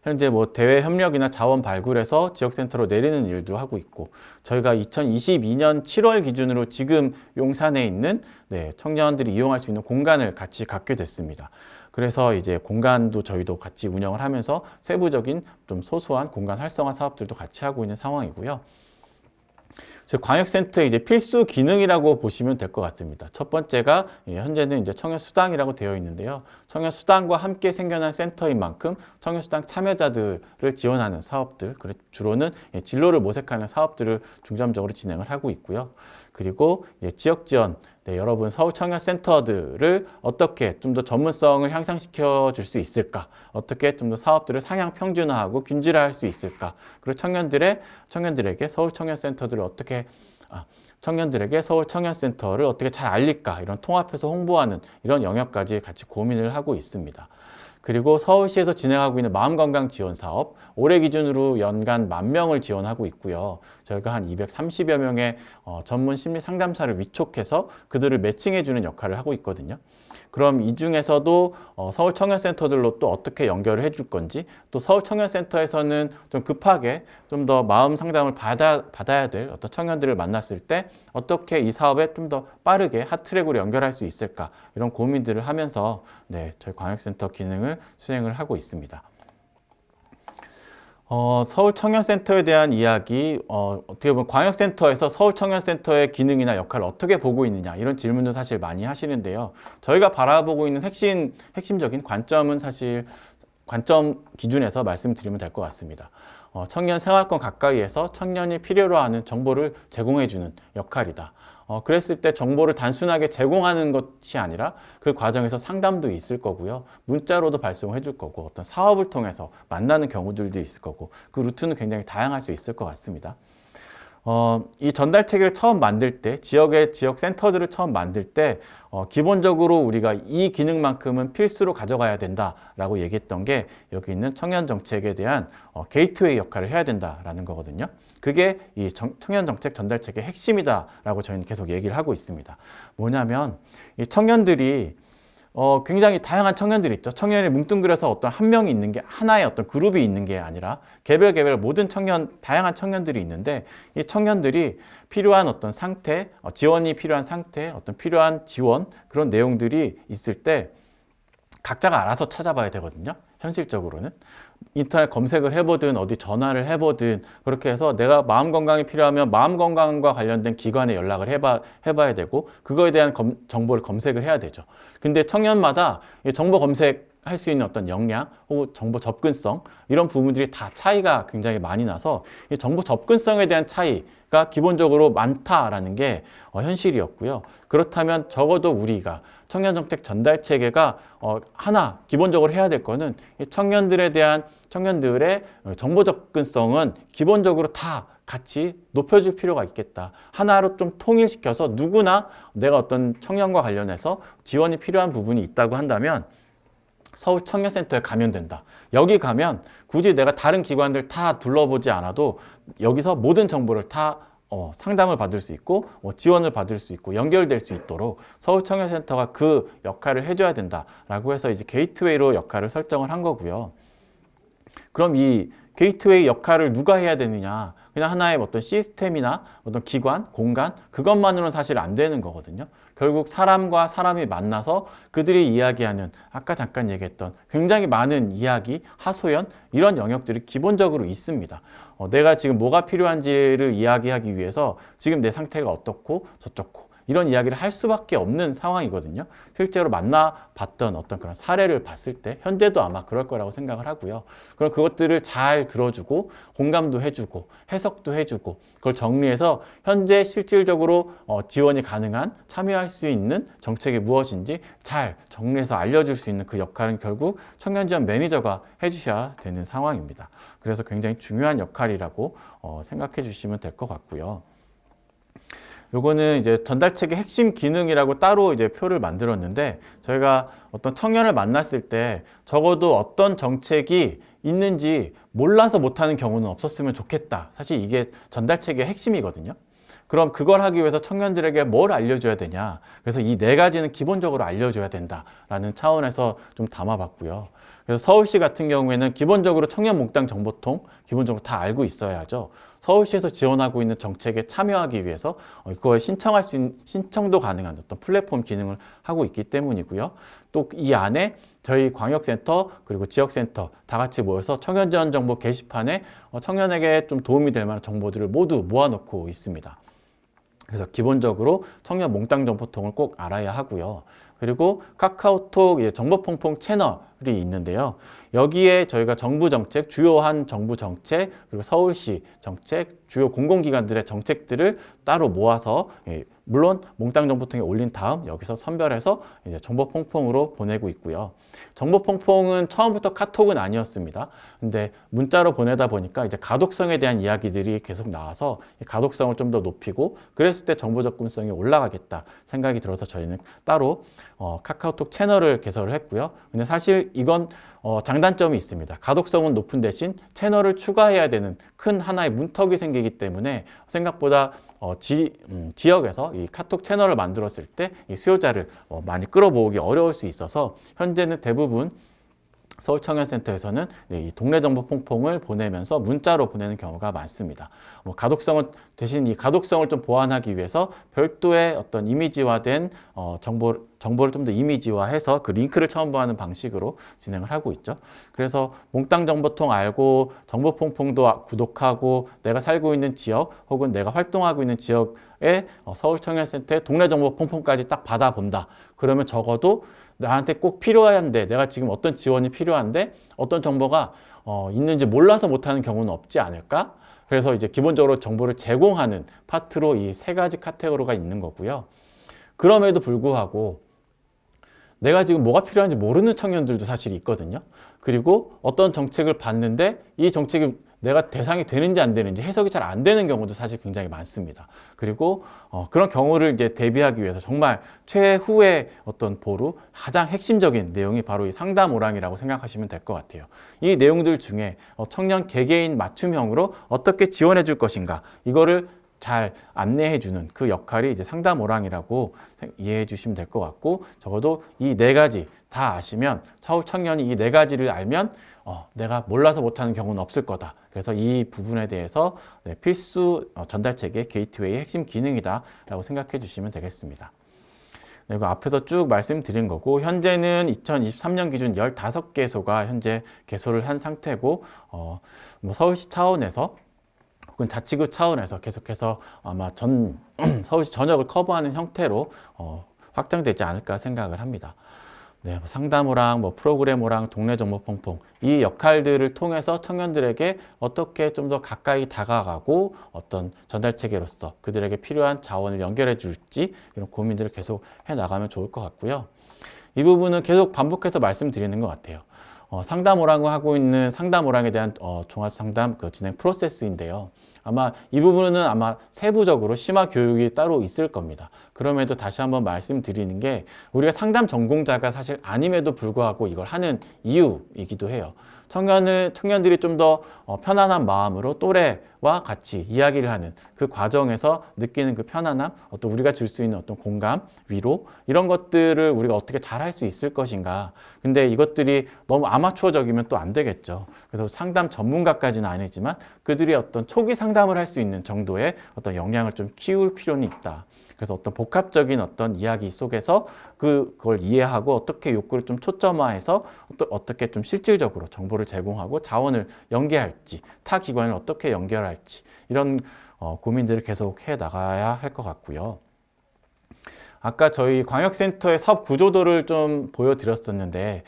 현재 뭐 대외 협력이나 자원 발굴해서 지역센터로 내리는 일도 하고 있고, 저희가 2022년 7월 기준으로 지금 용산에 있는 청년들이 이용할 수 있는 공간을 같이 갖게 됐습니다. 그래서 이제 공간도 저희도 같이 운영을 하면서 세부적인 좀 소소한 공간 활성화 사업들도 같이 하고 있는 상황이고요. 즉 광역센터의 이제 필수 기능이라고 보시면 될 것 같습니다. 첫 번째가 현재는 이제 청년수당이라고 되어 있는데요. 청년수당과 함께 생겨난 센터인 만큼 청년수당 참여자들을 지원하는 사업들, 주로는 진로를 모색하는 사업들을 중점적으로 진행을 하고 있고요. 그리고 지역 지원, 여러분 서울 청년센터들을 어떻게 좀 더 전문성을 향상시켜 줄 수 있을까? 어떻게 좀 더 사업들을 상향 평준화하고 균질화할 수 있을까? 그리고 청년들에게 서울 청년센터들을 청년들에게 서울 청년센터를 어떻게 잘 알릴까? 이런 통합해서 홍보하는 이런 영역까지 같이 고민을 하고 있습니다. 그리고 서울시에서 진행하고 있는 마음건강 지원 사업, 올해 기준으로 연간 10,000명을 지원하고 있고요. 저희가 한 230여 명의 전문 심리 상담사를 위촉해서 그들을 매칭해주는 역할을 하고 있거든요. 그럼 이 중에서도 서울 청년센터들로 또 어떻게 연결을 해줄 건지, 또 서울 청년센터에서는 좀 급하게 좀 더 마음 상담을 받아야 될 어떤 청년들을 만났을 때 어떻게 이 사업에 좀 더 빠르게 핫트랙으로 연결할 수 있을까, 이런 고민들을 하면서 저희 광역센터 기능을 수행을 하고 있습니다. 서울 청년센터에 대한 이야기, 어떻게 보면 광역센터에서 서울 청년센터의 기능이나 역할을 어떻게 보고 있느냐, 이런 질문도 사실 많이 하시는데요. 저희가 바라보고 있는 핵심적인 관점은 사실 관점 기준에서 말씀드리면 될 것 같습니다. 청년 생활권 가까이에서 청년이 필요로 하는 정보를 제공해주는 역할이다. 그랬을 때 정보를 단순하게 제공하는 것이 아니라 그 과정에서 상담도 있을 거고요. 문자로도 발송해 줄 거고, 어떤 사업을 통해서 만나는 경우들도 있을 거고, 그 루트는 굉장히 다양할 수 있을 것 같습니다. 이 전달 체계를 처음 만들 때, 지역 센터들을 처음 만들 때, 기본적으로 우리가 이 기능만큼은 필수로 가져가야 된다라고 얘기했던 게 여기 있는 청년 정책에 대한 게이트웨이 역할을 해야 된다라는 거거든요. 그게 이 청년 정책 전달 체계의 핵심이다라고 저희는 계속 얘기를 하고 있습니다. 뭐냐면 이 청년들이 굉장히 다양한 청년들이 있죠. 청년이 뭉뚱그려서 어떤 한 명이 있는 게, 하나의 어떤 그룹이 있는 게 아니라 개별 모든 다양한 청년들이 있는데, 이 청년들이 필요한 어떤 상태, 지원이 필요한 상태, 어떤 필요한 지원, 그런 내용들이 있을 때 각자가 알아서 찾아봐야 되거든요. 현실적으로는. 인터넷 검색을 해보든 어디 전화를 해보든 그렇게 해서 내가 마음 건강이 필요하면 마음 건강과 관련된 기관에 연락을 해봐야 되고, 그거에 대한 정보를 검색을 해야 되죠. 근데 청년마다 정보 검색할 수 있는 어떤 역량 혹은 정보 접근성, 이런 부분들이 다 차이가 굉장히 많이 나서 이 정보 접근성에 대한 차이가 기본적으로 많다라는 게 현실이었고요. 그렇다면 적어도 우리가 청년정책 전달 체계가 하나 기본적으로 해야 될 거는 청년들의 정보 접근성은 기본적으로 다 같이 높여줄 필요가 있겠다. 하나로 좀 통일시켜서 누구나 내가 어떤 청년과 관련해서 지원이 필요한 부분이 있다고 한다면 서울 청년센터에 가면 된다. 여기 가면 굳이 내가 다른 기관들 다 둘러보지 않아도 여기서 모든 정보를 다 상담을 받을 수 있고 지원을 받을 수 있고 연결될 수 있도록 서울 청년센터가 그 역할을 해줘야 된다라고 해서 이제 게이트웨이로 역할을 설정을 한 거고요. 그럼 이 게이트웨이 역할을 누가 해야 되느냐? 그냥 하나의 어떤 시스템이나 어떤 기관, 공간, 그것만으로는 사실 안 되는 거거든요. 결국 사람과 사람이 만나서 그들이 이야기하는, 아까 잠깐 얘기했던 굉장히 많은 이야기, 하소연, 이런 영역들이 기본적으로 있습니다. 내가 지금 뭐가 필요한지를 이야기하기 위해서 지금 내 상태가 어떻고 저렇고 이런 이야기를 할 수밖에 없는 상황이거든요. 실제로 만나봤던 어떤 그런 사례를 봤을 때 현재도 아마 그럴 거라고 생각을 하고요. 그럼 그것들을 잘 들어주고 공감도 해주고 해석도 해주고 그걸 정리해서 현재 실질적으로 지원이 가능한, 참여할 수 있는 정책이 무엇인지 잘 정리해서 알려줄 수 있는 그 역할은 결국 청년지원 매니저가 해주셔야 되는 상황입니다. 그래서 굉장히 중요한 역할이라고 생각해 주시면 될 것 같고요. 요거는 이제 전달책의 핵심 기능이라고 따로 이제 표를 만들었는데, 저희가 어떤 청년을 만났을 때 적어도 어떤 정책이 있는지 몰라서 못하는 경우는 없었으면 좋겠다. 사실 이게 전달책의 핵심이거든요. 그럼 그걸 하기 위해서 청년들에게 뭘 알려줘야 되냐. 그래서 이 네 가지는 기본적으로 알려줘야 된다라는 차원에서 좀 담아봤고요. 그래서 서울시 같은 경우에는 기본적으로 청년 몽땅 정보통 기본적으로 다 알고 있어야죠. 서울시에서 지원하고 있는 정책에 참여하기 위해서 그걸 신청할 수 있는, 신청도 가능한 어떤 플랫폼 기능을 하고 있기 때문이고요. 또 이 안에 저희 광역센터 그리고 지역센터 다 같이 모여서 청년 지원 정보 게시판에 청년에게 좀 도움이 될 만한 정보들을 모두 모아놓고 있습니다. 그래서 기본적으로 청년 몽땅 정보통을 꼭 알아야 하고요. 그리고 카카오톡 정보퐁퐁 채널이 있는데요. 여기에 저희가 정부 정책, 주요한 정부 정책, 그리고 서울시 정책, 주요 공공기관들의 정책들을 따로 모아서 물론 몽땅 정보통에 올린 다음 여기서 선별해서 이제 정보퐁퐁으로 보내고 있고요. 정보퐁퐁은 처음부터 카톡은 아니었습니다. 근데 문자로 보내다 보니까 이제 가독성에 대한 이야기들이 계속 나와서 가독성을 좀 더 높이고 그랬을 때 정보 접근성이 올라가겠다 생각이 들어서 저희는 따로 카카오톡 채널을 개설을 했고요. 근데 사실 이건 장단점이 있습니다. 가독성은 높은 대신 채널을 추가해야 되는 큰 하나의 문턱이 생기기 때문에 생각보다 지역에서 이 카톡 채널을 만들었을 때 이 수요자를 많이 끌어모으기 어려울 수 있어서 현재는 대부분 서울청년센터에서는 이 동네 정보 퐁퐁을 보내면서 문자로 보내는 경우가 많습니다. 가독성은 대신 이 가독성을 좀 보완하기 위해서 별도의 어떤 이미지화된 정보를 좀 더 이미지화해서 그 링크를 첨부하는 방식으로 진행을 하고 있죠. 그래서 몽땅 정보통 알고 정보 퐁퐁도 구독하고 내가 살고 있는 지역 혹은 내가 활동하고 있는 지역의 서울청년센터의 동네 정보 퐁퐁까지 딱 받아본다. 그러면 적어도 나한테 꼭 필요한데 내가 지금 어떤 지원이 필요한데 어떤 정보가 있는지 몰라서 못하는 경우는 없지 않을까? 그래서 이제 기본적으로 정보를 제공하는 파트로 이 세 가지 카테고리가 있는 거고요. 그럼에도 불구하고 내가 지금 뭐가 필요한지 모르는 청년들도 사실 있거든요. 그리고 어떤 정책을 봤는데 이 정책이 내가 대상이 되는지 안 되는지 해석이 잘 안 되는 경우도 사실 굉장히 많습니다. 그리고 그런 경우를 이제 대비하기 위해서 정말 최후의 어떤 보루 가장 핵심적인 내용이 바로 이 상담 오랑이라고 생각하시면 될 것 같아요. 이 내용들 중에 청년 개개인 맞춤형으로 어떻게 지원해 줄 것인가 이거를 잘 안내해 주는 그 역할이 이제 상담 오랑이라고 이해해 주시면 될 것 같고, 적어도 이 네 가지 다 아시면 서울 청년이 이 네 가지를 알면 내가 몰라서 못하는 경우는 없을 거다. 그래서 이 부분에 대해서 필수 전달체계 게이트웨이의 핵심 기능이다라고 생각해 주시면 되겠습니다. 그리고 앞에서 쭉 말씀드린 거고, 현재는 2023년 기준 15개소가 현재 개소를 한 상태고, 뭐 서울시 차원에서 혹은 자치구 차원에서 계속해서 아마 서울시 전역을 커버하는 형태로 확장되지 않을까 생각을 합니다. 네, 상담오랑 프로그램오랑 동네 정보 퐁퐁 이 역할들을 통해서 청년들에게 어떻게 좀 더 가까이 다가가고 어떤 전달 체계로서 그들에게 필요한 자원을 연결해 줄지 이런 고민들을 계속 해 나가면 좋을 것 같고요. 이 부분은 계속 반복해서 말씀드리는 것 같아요. 상담오라고 하고 있는 상담오랑에 대한 종합 상담 그 진행 프로세스인데요. 아마 이 부분은 아마 세부적으로 심화 교육이 따로 있을 겁니다. 그럼에도 다시 한번 말씀드리는 게 우리가 상담 전공자가 사실 아님에도 불구하고 이걸 하는 이유이기도 해요. 청년들이 좀 더 편안한 마음으로 또래와 같이 이야기를 하는 그 과정에서 느끼는 그 편안함, 어떤 우리가 줄 수 있는 어떤 공감, 위로 이런 것들을 우리가 어떻게 잘 할 수 있을 것인가. 근데 이것들이 너무 아마추어적이면 또 안 되겠죠. 그래서 상담 전문가까지는 아니지만 그들이 어떤 초기 상담을 할 수 있는 정도의 어떤 역량을 좀 키울 필요는 있다. 그래서 어떤 복합적인 어떤 이야기 속에서 그걸 이해하고 어떻게 욕구를 좀 초점화해서 어떻게 좀 실질적으로 정보를 제공하고 자원을 연계할지, 타 기관을 어떻게 연결할지 이런 고민들을 계속 해 나가야 할 것 같고요. 아까 저희 광역센터의 사업 구조도를 좀 보여드렸었는데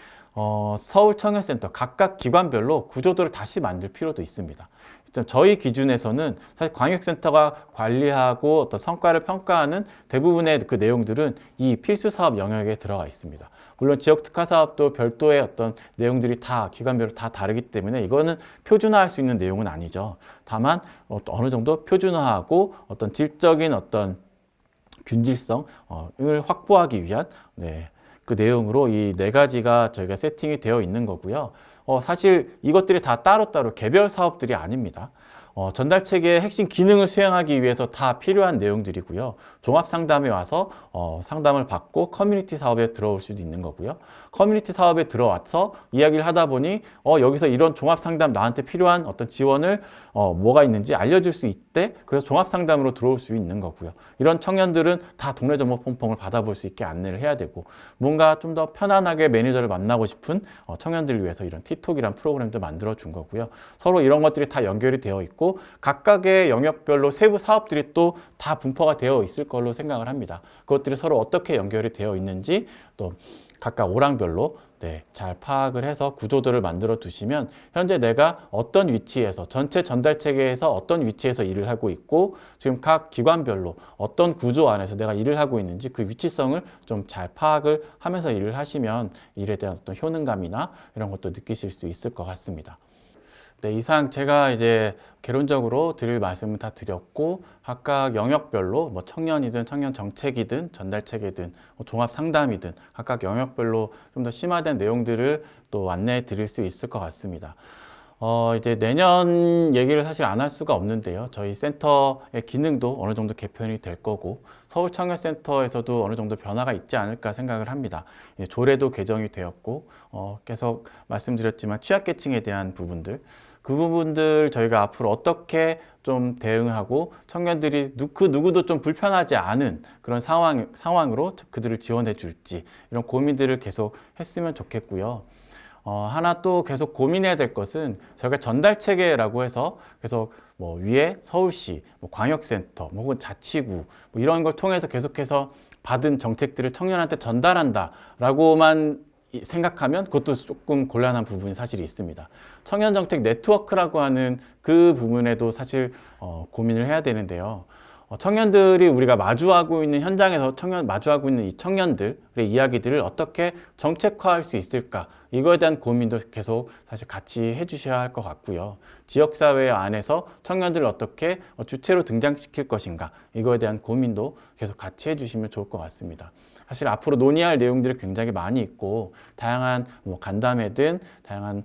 서울청년센터 각각 기관별로 구조도를 다시 만들 필요도 있습니다. 일단 저희 기준에서는 사실 광역센터가 관리하고 어떤 성과를 평가하는 대부분의 그 내용들은 이 필수 사업 영역에 들어가 있습니다. 물론 지역 특화 사업도 별도의 어떤 내용들이 다 기관별로 다 다르기 때문에 이거는 표준화할 수 있는 내용은 아니죠. 다만 어느 정도 표준화하고 어떤 질적인 어떤 균질성을 확보하기 위한 그 내용으로 이 네 가지가 저희가 세팅이 되어 있는 거고요. 사실 이것들이 다 따로따로 개별 사업들이 아닙니다. 전달 체계의 핵심 기능을 수행하기 위해서 다 필요한 내용들이고요. 종합 상담에 와서 상담을 받고 커뮤니티 사업에 들어올 수도 있는 거고요. 커뮤니티 사업에 들어와서 이야기를 하다 보니 여기서 이런 종합 상담 나한테 필요한 어떤 지원을 뭐가 있는지 알려줄 수 있대. 그래서 종합 상담으로 들어올 수 있는 거고요. 이런 청년들은 다 동네 정보 퐁퐁을 받아볼 수 있게 안내를 해야 되고, 뭔가 좀 더 편안하게 매니저를 만나고 싶은 청년들을 위해서 이런 티톡이란 프로그램도 만들어 준 거고요. 서로 이런 것들이 다 연결이 되어 있고 각각의 영역별로 세부 사업들이 또 다 분포가 되어 있을 걸로 생각을 합니다. 그것들이 서로 어떻게 연결이 되어 있는지 또 각각 오랑별로 잘 파악을 해서 구조들을 만들어 두시면 현재 내가 어떤 위치에서 전체 전달 체계에서 어떤 위치에서 일을 하고 있고 지금 각 기관별로 어떤 구조 안에서 내가 일을 하고 있는지 그 위치성을 좀 잘 파악을 하면서 일을 하시면 일에 대한 어떤 효능감이나 이런 것도 느끼실 수 있을 것 같습니다. 이상 제가 이제 개론적으로 드릴 말씀을 다 드렸고 각각 영역별로 뭐 청년이든 청년 정책이든 전달 체계든 종합 상담이든 각각 영역별로 좀 더 심화된 내용들을 또 안내해 드릴 수 있을 것 같습니다. 이제 내년 얘기를 사실 안 할 수가 없는데요. 저희 센터의 기능도 어느 정도 개편이 될 거고 서울청년센터에서도 어느 정도 변화가 있지 않을까 생각을 합니다. 조례도 개정이 되었고 계속 말씀드렸지만 취약계층에 대한 부분들, 그 부분들 저희가 앞으로 어떻게 좀 대응하고 청년들이 그 누구도 좀 불편하지 않은 그런 상황으로 그들을 지원해 줄지 이런 고민들을 계속 했으면 좋겠고요. 하나 또 계속 고민해야 될 것은 저희가 전달 체계라고 해서 계속 뭐 위에 서울시, 뭐 광역센터, 뭐 혹은 자치구 뭐 이런 걸 통해서 계속해서 받은 정책들을 청년한테 전달한다라고만 생각하면 그것도 조금 곤란한 부분이 사실 있습니다. 청년 정책 네트워크라고 하는 그 부분에도 사실 고민을 해야 되는데요. 청년들이 우리가 마주하고 있는 현장에서 마주하고 있는 이 청년들의 이야기들을 어떻게 정책화할 수 있을까? 이거에 대한 고민도 계속 사실 같이 해주셔야 할 것 같고요. 지역사회 안에서 청년들을 어떻게 주체로 등장시킬 것인가? 이거에 대한 고민도 계속 같이 해주시면 좋을 것 같습니다. 사실 앞으로 논의할 내용들이 굉장히 많이 있고 다양한 뭐 간담회든 다양한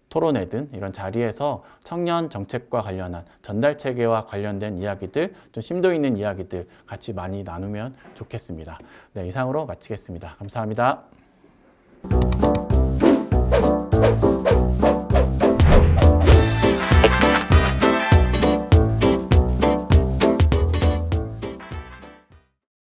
토론회든 이런 자리에서 청년 정책과 관련한 전달 체계와 관련된 이야기들, 좀 심도 있는 이야기들 같이 많이 나누면 좋겠습니다. 이상으로 마치겠습니다. 감사합니다.